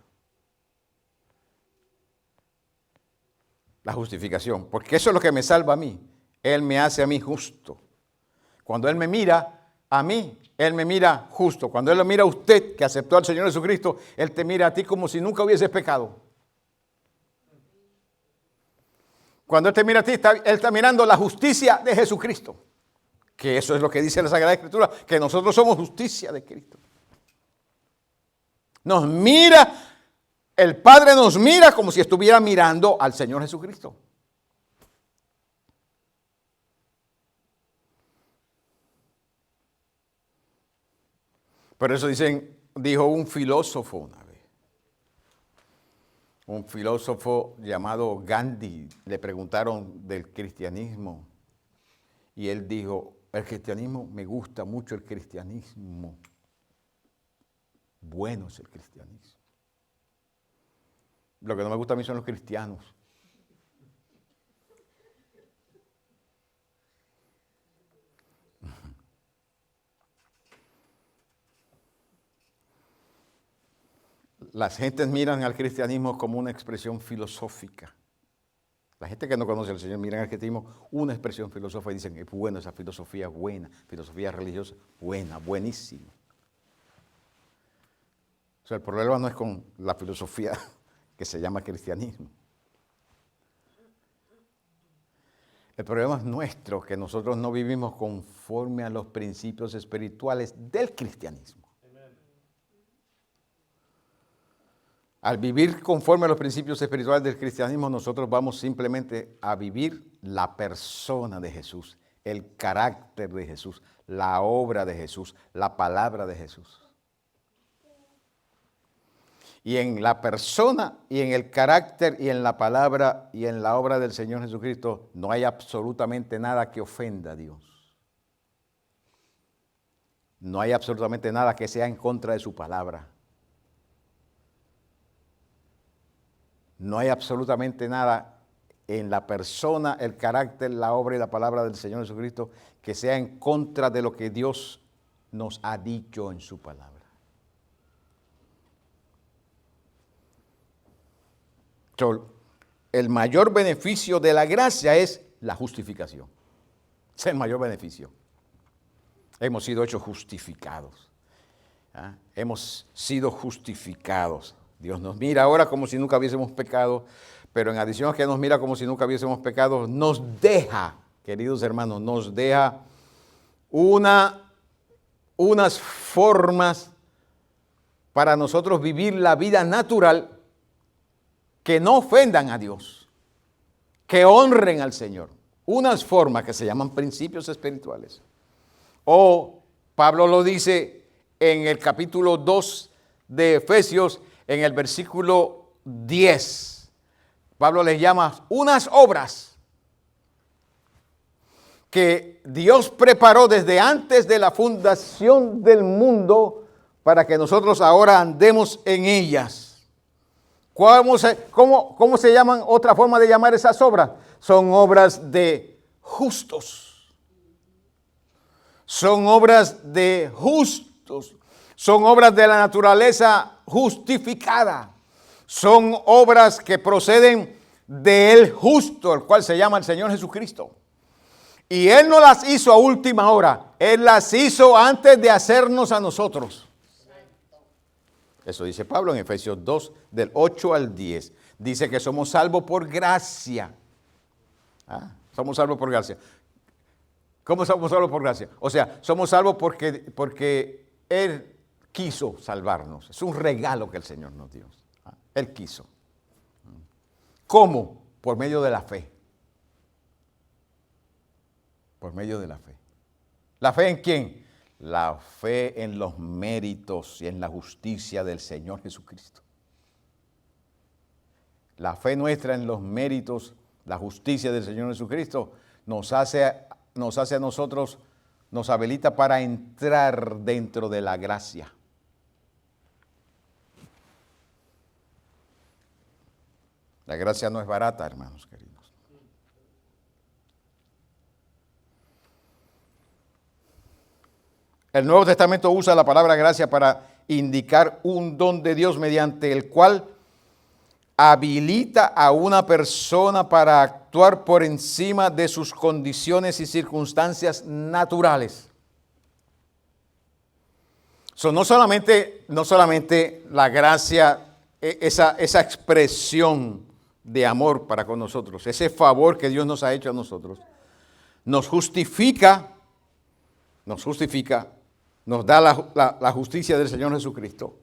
La justificación, porque eso es lo que me salva a mí. Él me hace a mí justo. Cuando Él me mira a mí, Él me mira justo. Cuando Él lo mira a usted, que aceptó al Señor Jesucristo, Él te mira a ti como si nunca hubieses pecado. Cuando Él te mira a ti, Él está mirando la justicia de Jesucristo. Que eso es lo que dice la Sagrada Escritura, que nosotros somos justicia de Cristo. Nos mira, el Padre nos mira como si estuviera mirando al Señor Jesucristo. Por eso dijo un filósofo una vez. Un filósofo llamado Gandhi, le preguntaron del cristianismo. Y él dijo, el cristianismo, me gusta mucho el cristianismo. Bueno es el cristianismo. Lo que no me gusta a mí son los cristianos. Las gentes miran al cristianismo como una expresión filosófica. La gente que no conoce al Señor mira al cristianismo una expresión filosófica y dicen, es bueno, esa filosofía buena, filosofía religiosa, buena, buenísima. O sea, el problema no es con la filosofía que se llama cristianismo. El problema es nuestro, que nosotros no vivimos conforme a los principios espirituales del cristianismo. Al vivir conforme a los principios espirituales del cristianismo, nosotros vamos simplemente a vivir la persona de Jesús, el carácter de Jesús, la obra de Jesús, la palabra de Jesús. Y en la persona y en el carácter y en la palabra y en la obra del Señor Jesucristo no hay absolutamente nada que ofenda a Dios. No hay absolutamente nada que sea en contra de su palabra. No hay absolutamente nada en la persona, el carácter, la obra y la palabra del Señor Jesucristo que sea en contra de lo que Dios nos ha dicho en su palabra. El mayor beneficio de la gracia es la justificación. Es el mayor beneficio. Hemos sido hechos justificados. ¿Ah? Hemos sido justificados. Dios nos mira ahora como si nunca hubiésemos pecado, pero en adición a que nos mira como si nunca hubiésemos pecado, nos deja, queridos hermanos, nos deja unas formas para nosotros vivir la vida natural que no ofendan a Dios, que honren al Señor. Unas formas que se llaman principios espirituales. O Pablo lo dice en el capítulo 2 de Efesios, en el versículo 10. Pablo les llama unas obras que Dios preparó desde antes de la fundación del mundo para que nosotros ahora andemos en ellas. ¿Cómo se llaman? Otra forma de llamar esas obras. Son obras de justos. Son obras de justos. Son obras de la naturaleza justificada. Son obras que proceden del justo, el cual se llama el Señor Jesucristo. Y Él no las hizo a última hora. Él las hizo antes de hacernos a nosotros. Eso dice Pablo en Efesios 2, del 8 al 10. Dice que somos salvos por gracia. ¿Ah? Somos salvos por gracia. ¿Cómo somos salvos por gracia? O sea, somos salvos porque Él quiso salvarnos. Es un regalo que el Señor nos dio. ¿Ah? Él quiso. ¿Cómo? Por medio de la fe. Por medio de la fe. ¿La fe en quién? La fe en los méritos y en la justicia del Señor Jesucristo. La fe nuestra en los méritos, la justicia del Señor Jesucristo nos hace a nosotros, nos habilita para entrar dentro de la gracia. La gracia no es barata, hermanos queridos. El Nuevo Testamento usa la palabra gracia para indicar un don de Dios mediante el cual habilita a una persona para actuar por encima de sus condiciones y circunstancias naturales. No solamente la gracia, esa expresión de amor para con nosotros, ese favor que Dios nos ha hecho a nosotros, nos justifica, nos da la justicia del Señor Jesucristo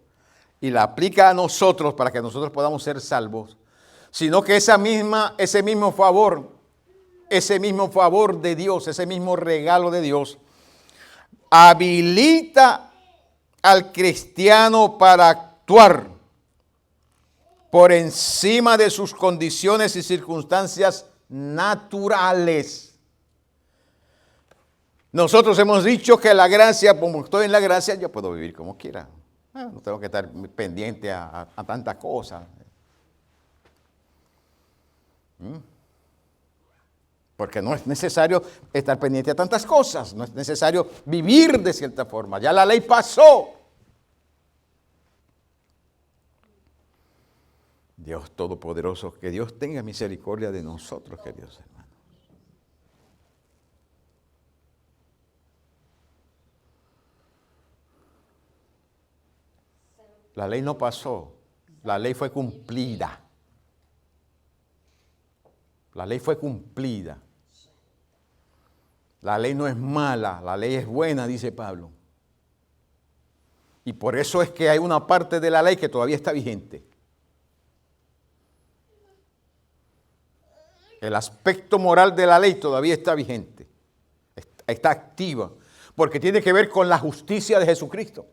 y la aplica a nosotros para que nosotros podamos ser salvos, sino que ese mismo favor de Dios, ese mismo regalo de Dios, habilita al cristiano para actuar por encima de sus condiciones y circunstancias naturales. Nosotros hemos dicho que la gracia, como estoy en la gracia, yo puedo vivir como quiera. No tengo que estar pendiente a tantas cosas. Porque no es necesario estar pendiente a tantas cosas. No es necesario vivir de cierta forma. Ya la ley pasó. Dios Todopoderoso, que Dios tenga misericordia de nosotros, queridos hermanos. La ley no pasó, la ley fue cumplida. La ley fue cumplida. La ley no es mala, la ley es buena, dice Pablo. Y por eso es que hay una parte de la ley que todavía está vigente. El aspecto moral de la ley todavía está vigente, está activa, porque tiene que ver con la justicia de Jesucristo.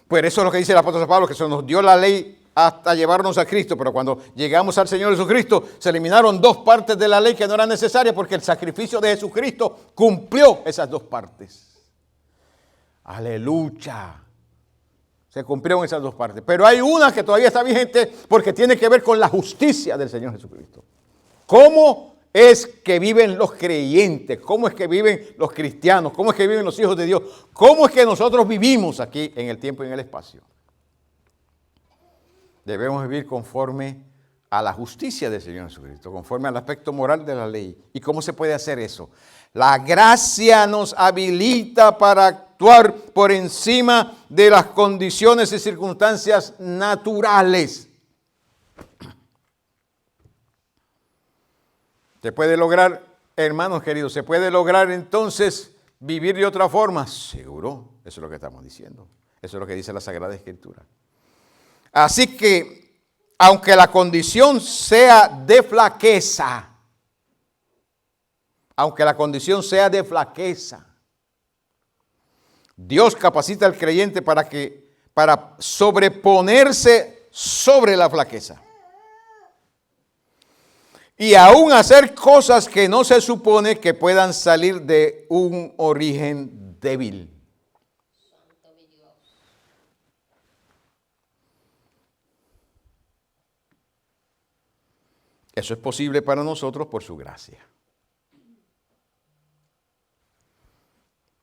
Pues eso es lo que dice el apóstol Pablo, que se nos dio la ley hasta llevarnos a Cristo, pero cuando llegamos al Señor Jesucristo, se eliminaron dos partes de la ley que no eran necesarias, porque el sacrificio de Jesucristo cumplió esas dos partes. Aleluya. Se cumplieron esas dos partes. Pero hay una que todavía está vigente porque tiene que ver con la justicia del Señor Jesucristo. ¿Cómo es que viven los creyentes? ¿Cómo es que viven los cristianos? ¿Cómo es que viven los hijos de Dios? ¿Cómo es que nosotros vivimos aquí en el tiempo y en el espacio? Debemos vivir conforme a la justicia del Señor Jesucristo, conforme al aspecto moral de la ley. ¿Y cómo se puede hacer eso? La gracia nos habilita para actuar por encima de las condiciones y circunstancias naturales. Se puede lograr, hermanos queridos, se puede lograr entonces vivir de otra forma. Seguro, eso es lo que estamos diciendo. Eso es lo que dice la Sagrada Escritura. Así que, aunque la condición sea de flaqueza, Dios capacita al creyente para sobreponerse sobre la flaqueza. Y aún hacer cosas que no se supone que puedan salir de un origen débil. Eso es posible para nosotros por su gracia.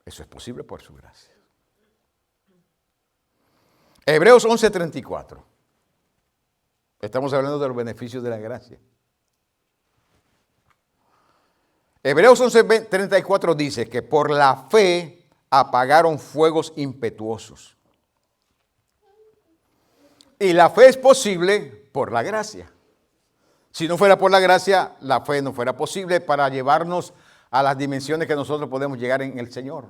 Eso es posible por su gracia. Hebreos 11:34. Estamos hablando de los beneficios de la gracia. Hebreos 11:34 dice que por la fe apagaron fuegos impetuosos. Y la fe es posible por la gracia. Si no fuera por la gracia, la fe no fuera posible para llevarnos a las dimensiones que nosotros podemos llegar en el Señor.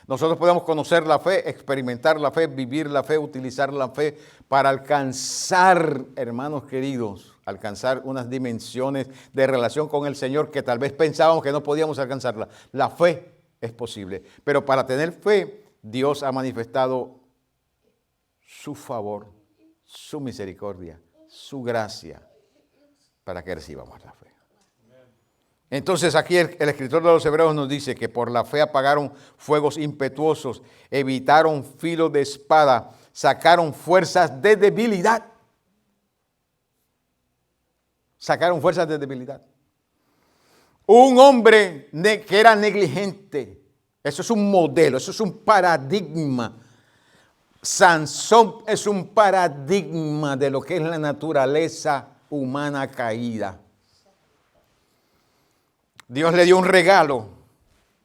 Nosotros podemos conocer la fe, experimentar la fe, vivir la fe, utilizar la fe para alcanzar, hermanos queridos, alcanzar unas dimensiones de relación con el Señor que tal vez pensábamos que no podíamos alcanzarla. La fe es posible, pero para tener fe, Dios ha manifestado su favor, su misericordia, su gracia, para que recibamos la fe. Entonces aquí el escritor de los Hebreos nos dice que por la fe apagaron fuegos impetuosos, evitaron filo de espada, sacaron fuerzas de debilidad. Sacaron fuerzas de debilidad. Un hombre que era negligente, Eso es un modelo, eso es un paradigma. Sansón es un paradigma de lo que es la naturaleza humana caída. Dios le dio un regalo,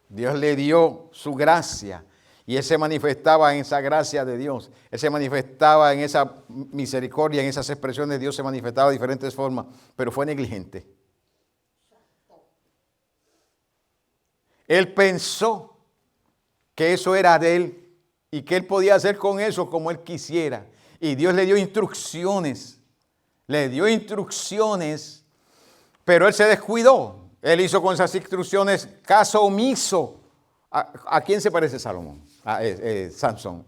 Dios le dio su gracia y Él se manifestaba en esa gracia de Dios. Él se manifestaba en esa misericordia, en esas expresiones de Dios se manifestaba de diferentes formas, pero fue negligente. Él pensó que eso era de Él y que Él podía hacer con eso como Él quisiera. Y Dios le dio instrucciones, pero Él se descuidó. Él hizo con esas instrucciones caso omiso. ¿A quién se parece Salomón? Sansón.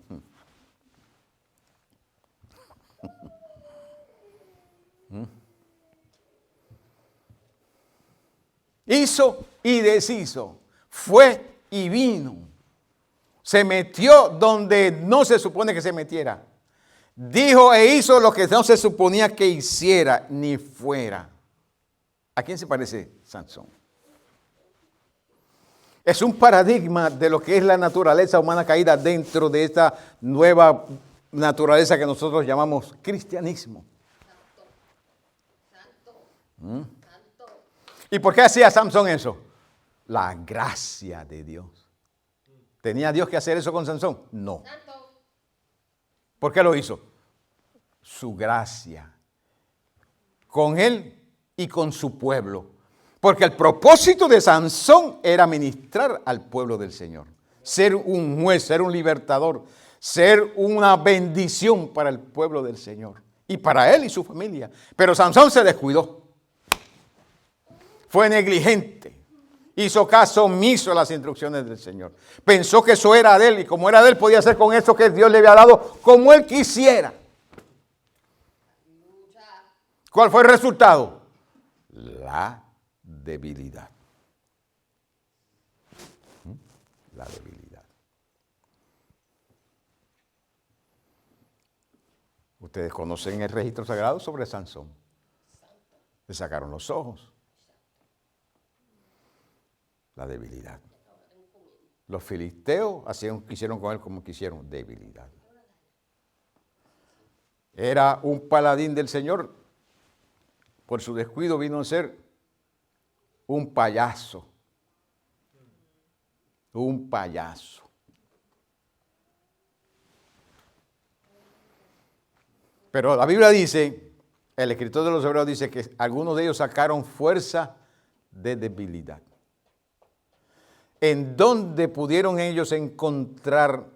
Hizo y deshizo. Fue y vino. Se metió donde no se supone que se metiera. Dijo e hizo lo que no se suponía que hiciera ni fuera. ¿A quién se parece Sansón? Es un paradigma de lo que es la naturaleza humana caída dentro de esta nueva naturaleza que nosotros llamamos cristianismo. Santo. ¿Y por qué hacía Sansón eso? La gracia de Dios. ¿Tenía Dios que hacer eso con Sansón? No. Santo. ¿Por qué lo hizo? Su gracia. Con él y con su pueblo. Porque el propósito de Sansón era ministrar al pueblo del Señor. Ser un juez, ser un libertador, ser una bendición para el pueblo del Señor. Y para él y su familia. Pero Sansón se descuidó. Fue negligente. Hizo caso omiso a las instrucciones del Señor. Pensó que eso era de él y como era de él podía hacer con eso que Dios le había dado como él quisiera. ¿Cuál fue el resultado? La debilidad. La debilidad. Ustedes conocen el registro sagrado sobre Sansón. Le sacaron los ojos. La debilidad. Los filisteos hicieron con él como quisieron, debilidad. Era un paladín del Señor. Por su descuido vino a ser un payaso. Un payaso. Pero la Biblia dice, el escritor de los Hebreos dice que algunos de ellos sacaron fuerza de debilidad. ¿En dónde pudieron ellos encontrar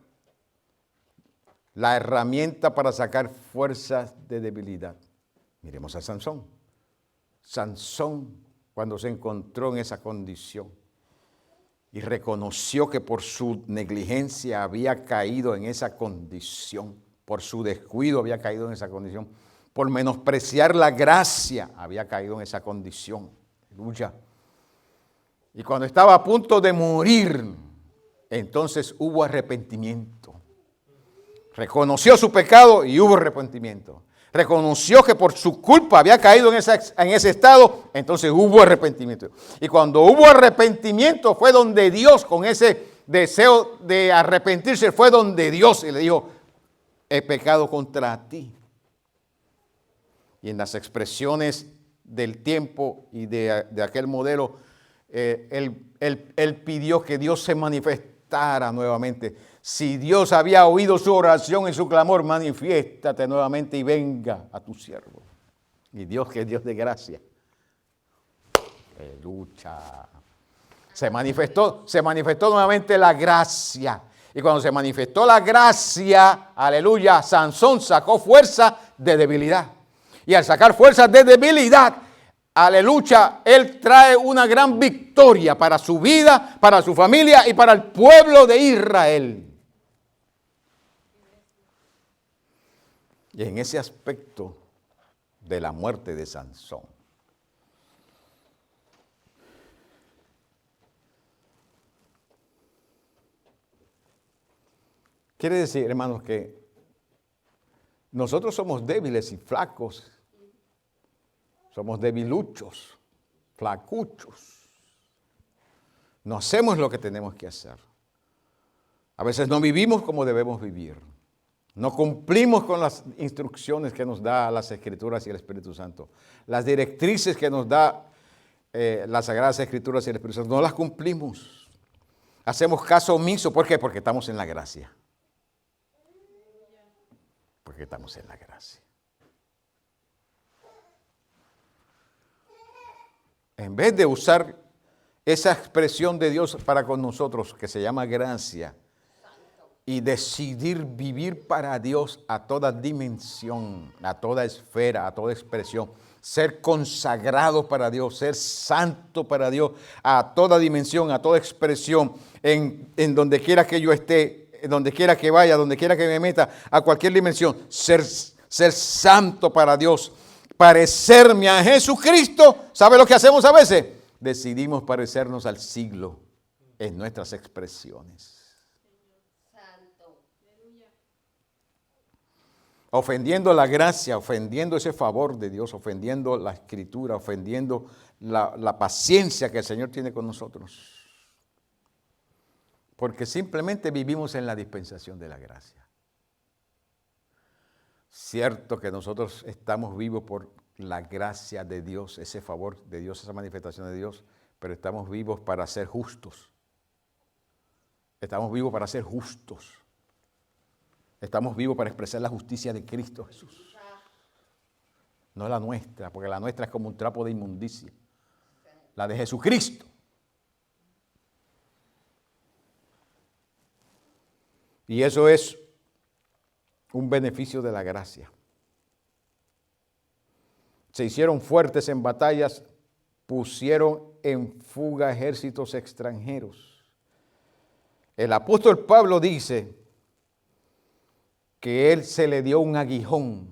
la herramienta para sacar fuerzas de debilidad? Miremos a Sansón. Sansón, cuando se encontró en esa condición y reconoció que por su negligencia había caído en esa condición, por su descuido había caído en esa condición, por menospreciar la gracia había caído en esa condición. Aleluya. Y cuando estaba a punto de morir, entonces hubo arrepentimiento. Reconoció su pecado y hubo arrepentimiento. Reconoció que por su culpa había caído en ese estado, entonces hubo arrepentimiento. Y cuando hubo arrepentimiento fue donde Dios, con ese deseo de arrepentirse, fue donde Dios le dijo, he pecado contra ti. Y en las expresiones del tiempo y de aquel modelo, él pidió que Dios se manifestara nuevamente. Si Dios había oído su oración y su clamor, manifiéstate nuevamente y venga a tu siervo. Y Dios, que es Dios de gracia, lucha. Se manifestó nuevamente la gracia. Y cuando se manifestó la gracia, aleluya, Sansón sacó fuerza de debilidad. Y al sacar fuerzas de debilidad, aleluya, él trae una gran victoria para su vida, para su familia y para el pueblo de Israel. Y en ese aspecto de la muerte de Sansón, quiere decir, hermanos, que nosotros somos débiles y flacos. Somos debiluchos, flacuchos. No hacemos lo que tenemos que hacer. A veces no vivimos como debemos vivir. No cumplimos con las instrucciones que nos da las Escrituras y el Espíritu Santo. Las directrices que nos da las Sagradas Escrituras y el Espíritu Santo. No las cumplimos. Hacemos caso omiso. ¿Por qué? Porque estamos en la gracia. Porque estamos en la gracia. En vez de usar esa expresión de Dios para con nosotros, que se llama gracia, y decidir vivir para Dios a toda dimensión, a toda esfera, a toda expresión, ser consagrado para Dios, ser santo para Dios, a toda dimensión, a toda expresión, en donde quiera que yo esté, donde quiera que vaya, donde quiera que me meta, a cualquier dimensión, ser santo para Dios, parecerme a Jesucristo. ¿Sabe lo que hacemos a veces? Decidimos parecernos al siglo en nuestras expresiones. Ofendiendo la gracia, ofendiendo ese favor de Dios, ofendiendo la Escritura, ofendiendo la paciencia que el Señor tiene con nosotros. Porque simplemente vivimos en la dispensación de la gracia. Cierto que nosotros estamos vivos por la gracia de Dios, ese favor de Dios, esa manifestación de Dios, pero estamos vivos para ser justos. Estamos vivos para ser justos. Estamos vivos para expresar la justicia de Cristo Jesús. No la nuestra, porque la nuestra es como un trapo de inmundicia. La de Jesucristo. Y eso es un beneficio de la gracia. Se hicieron fuertes en batallas, pusieron en fuga ejércitos extranjeros. El apóstol Pablo dice que él se le dio un aguijón.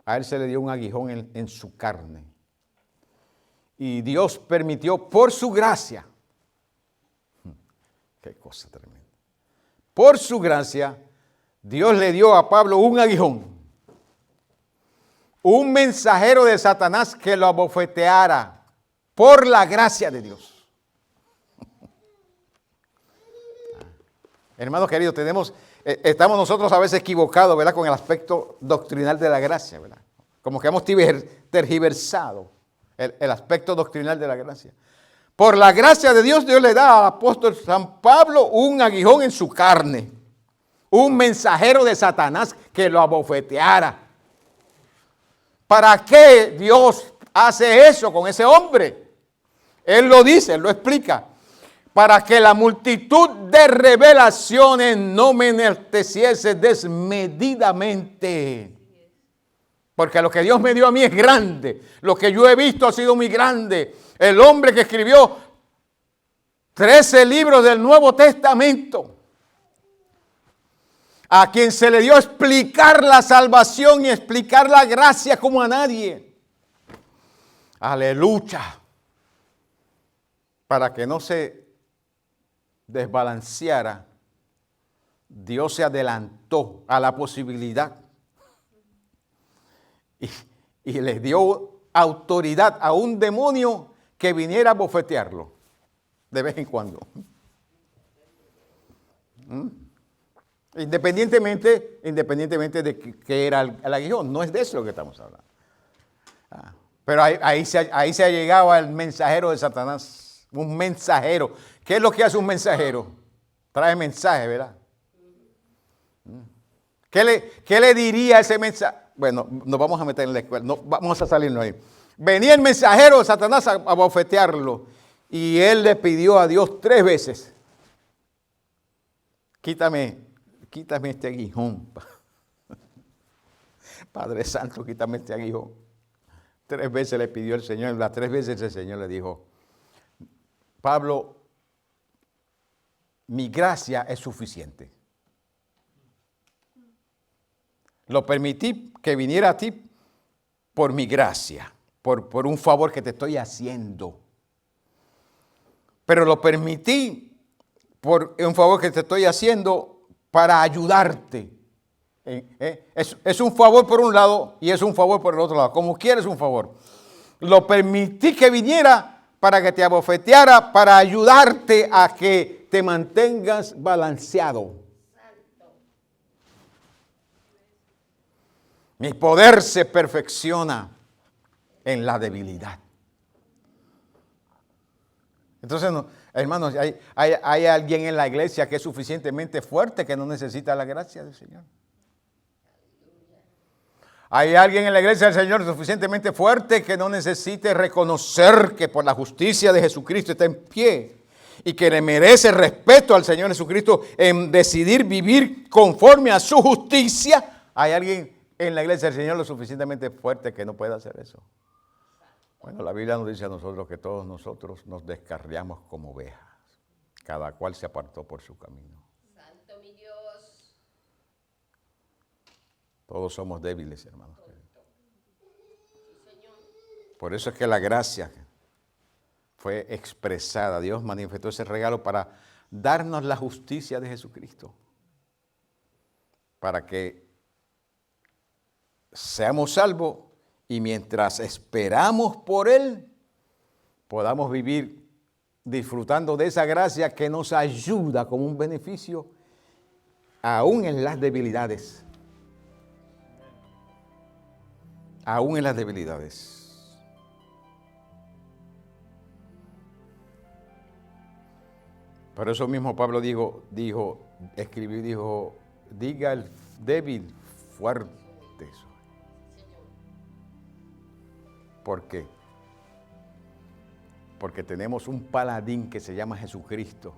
A él se le dio un aguijón en su carne. Y Dios permitió por su gracia. Qué cosa tremenda. Por su gracia, Dios le dio a Pablo un aguijón. Un mensajero de Satanás que lo abofeteara por la gracia de Dios. Hermanos queridos, estamos nosotros a veces equivocados, ¿verdad?, con el aspecto doctrinal de la gracia, ¿verdad? Como que hemos tergiversado el aspecto doctrinal de la gracia. Por la gracia de Dios, Dios le da al apóstol San Pablo un aguijón en su carne. Un mensajero de Satanás que lo abofeteara. ¿Para qué Dios hace eso con ese hombre? Él lo dice, él lo explica. Para que la multitud de revelaciones no me enalteciese desmedidamente. Porque lo que Dios me dio a mí es grande. Lo que yo he visto ha sido muy grande. El hombre que escribió 13 libros del Nuevo Testamento, a quien se le dio a explicar la salvación y explicar la gracia como a nadie. Aleluya. Para que no se desbalanceara, Dios se adelantó a la posibilidad y le dio autoridad a un demonio que viniera a bofetearlo de vez en cuando. Independientemente de que era el aguijón, no es de eso lo que estamos hablando. Pero ahí se allegaba el mensajero de Satanás, un mensajero. ¿Qué es lo que hace un mensajero? Trae mensaje, ¿verdad? ¿Qué le diría a ese mensaje? Bueno, nos vamos a meter en la escuela, no, vamos a salirnos ahí. Venía el mensajero de Satanás a bofetearlo y él le pidió a Dios 3 veces: quítame este aguijón. Padre Santo, quítame este aguijón. 3 veces le pidió el Señor, las 3 veces el Señor le dijo: Pablo, mi gracia es suficiente. Lo permití que viniera a ti por mi gracia, por un favor que te estoy haciendo. Pero lo permití por un favor que te estoy haciendo para ayudarte. Es un favor por un lado y es un favor por el otro lado. Como quieres un favor. Lo permití que viniera para que te abofeteara, para ayudarte a que te mantengas balanceado. Mi poder se perfecciona en la debilidad. Entonces, hermanos, hay alguien en la iglesia que es suficientemente fuerte que no necesita la gracia del Señor. Hay alguien en la iglesia del Señor suficientemente fuerte que no necesite reconocer que por la justicia de Jesucristo está en pie y que le merece respeto al Señor Jesucristo en decidir vivir conforme a su justicia. Hay alguien en la iglesia del Señor lo suficientemente fuerte que no puede hacer eso. Bueno, la Biblia nos dice a nosotros que todos nosotros nos descarriamos como ovejas. Cada cual se apartó por su camino. Santo mi Dios. Todos somos débiles, hermanos. Sí, Señor. Por eso es que la gracia fue expresada. Dios manifestó ese regalo para darnos la justicia de Jesucristo. Para que seamos salvos y mientras esperamos por Él, podamos vivir disfrutando de esa gracia que nos ayuda como un beneficio aún en las debilidades. Aún en las debilidades. Por eso mismo Pablo escribió y dijo, diga el débil, fuerte soy. ¿Por qué? Porque tenemos un paladín que se llama Jesucristo.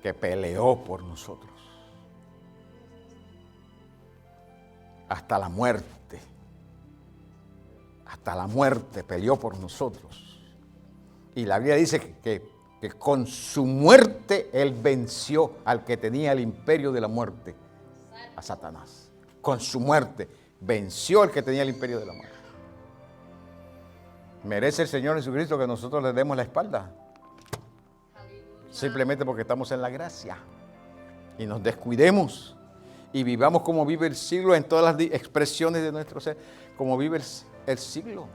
Que peleó por nosotros. Hasta la muerte. Hasta la muerte peleó por nosotros. Y la Biblia dice que con su muerte Él venció al que tenía el imperio de la muerte, a Satanás. Con su muerte venció al que tenía el imperio de la muerte. ¿Merece el Señor Jesucristo que nosotros le demos la espalda? Simplemente porque estamos en la gracia. Y nos descuidemos. Y vivamos como vive el siglo en todas las expresiones de nuestro ser. Como vive el siglo.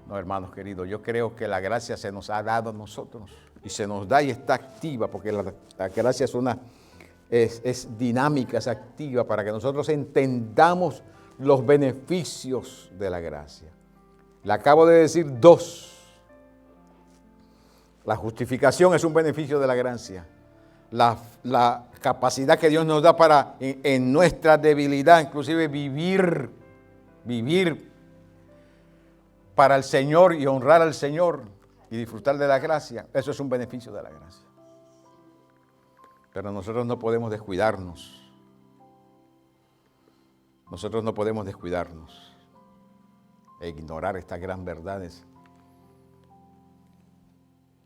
No, hermanos queridos, yo creo que la gracia se nos ha dado a nosotros. Y se nos da y está activa. Porque la gracia es dinámica, es activa para que nosotros entendamos los beneficios de la gracia. Le acabo de decir dos. La justificación es un beneficio de la gracia. La capacidad que Dios nos da para en nuestra debilidad, inclusive vivir para el Señor y honrar al Señor y disfrutar de la gracia, eso es un beneficio de la gracia. Pero nosotros no podemos descuidarnos. Nosotros no podemos descuidarnos e ignorar estas gran verdades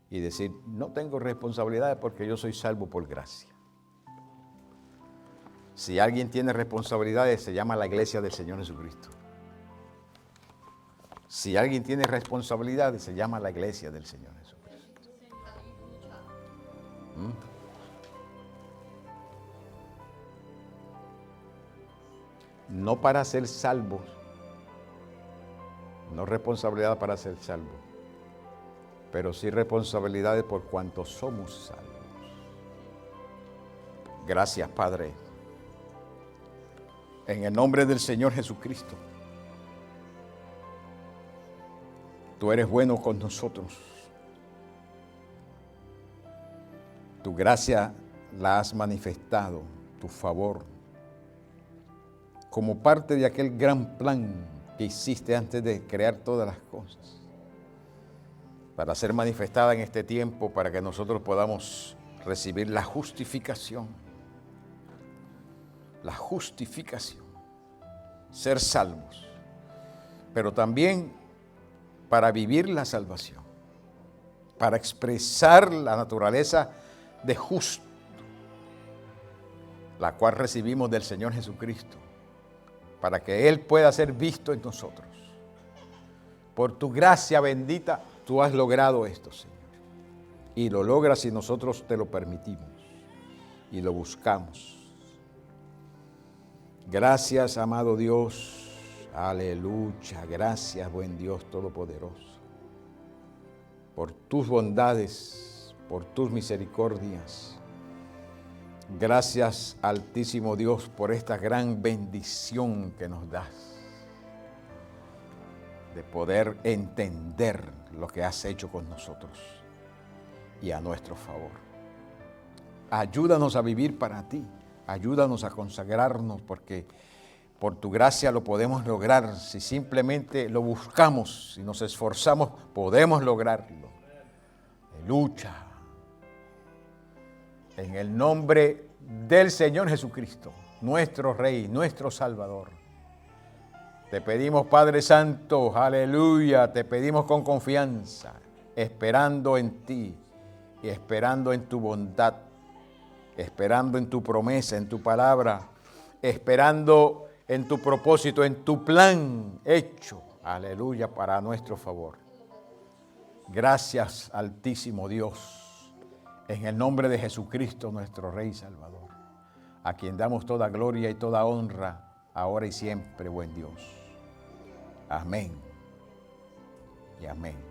y decir, no tengo responsabilidades porque yo soy salvo por gracia. Si alguien tiene responsabilidades, se llama la iglesia del Señor Jesucristo. Si alguien tiene responsabilidades, se llama la iglesia del Señor Jesucristo. No para ser salvos, no responsabilidad para ser salvos, pero sí responsabilidades por cuanto somos salvos. Gracias, Padre. En el nombre del Señor Jesucristo. Tú eres bueno con nosotros. Tu gracia la has manifestado, tu favor, como parte de aquel gran plan que hiciste antes de crear todas las cosas, para ser manifestada en este tiempo, para que nosotros podamos recibir la justificación, ser salvos, pero también para vivir la salvación, para expresar la naturaleza de justo, la cual recibimos del Señor Jesucristo, para que Él pueda ser visto en nosotros. Por tu gracia bendita, tú has logrado esto, Señor. Y lo logras si nosotros te lo permitimos y lo buscamos. Gracias, amado Dios. Aleluya. Gracias, buen Dios Todopoderoso. por tus bondades, por tus misericordias. Gracias, Altísimo Dios, por esta gran bendición que nos das de poder entender lo que has hecho con nosotros y a nuestro favor. Ayúdanos a vivir para ti, ayúdanos a consagrarnos, porque por tu gracia lo podemos lograr. Si simplemente lo buscamos, si nos esforzamos, podemos lograrlo. De lucha. En el nombre del Señor Jesucristo, nuestro Rey, nuestro Salvador. Te pedimos, Padre Santo, aleluya, te pedimos con confianza, esperando en ti y esperando en tu bondad, esperando en tu promesa, en tu palabra, esperando en tu propósito, en tu plan hecho, aleluya, para nuestro favor. Gracias, Altísimo Dios. En el nombre de Jesucristo, nuestro Rey y Salvador, a quien damos toda gloria y toda honra, ahora y siempre, buen Dios. Amén y amén.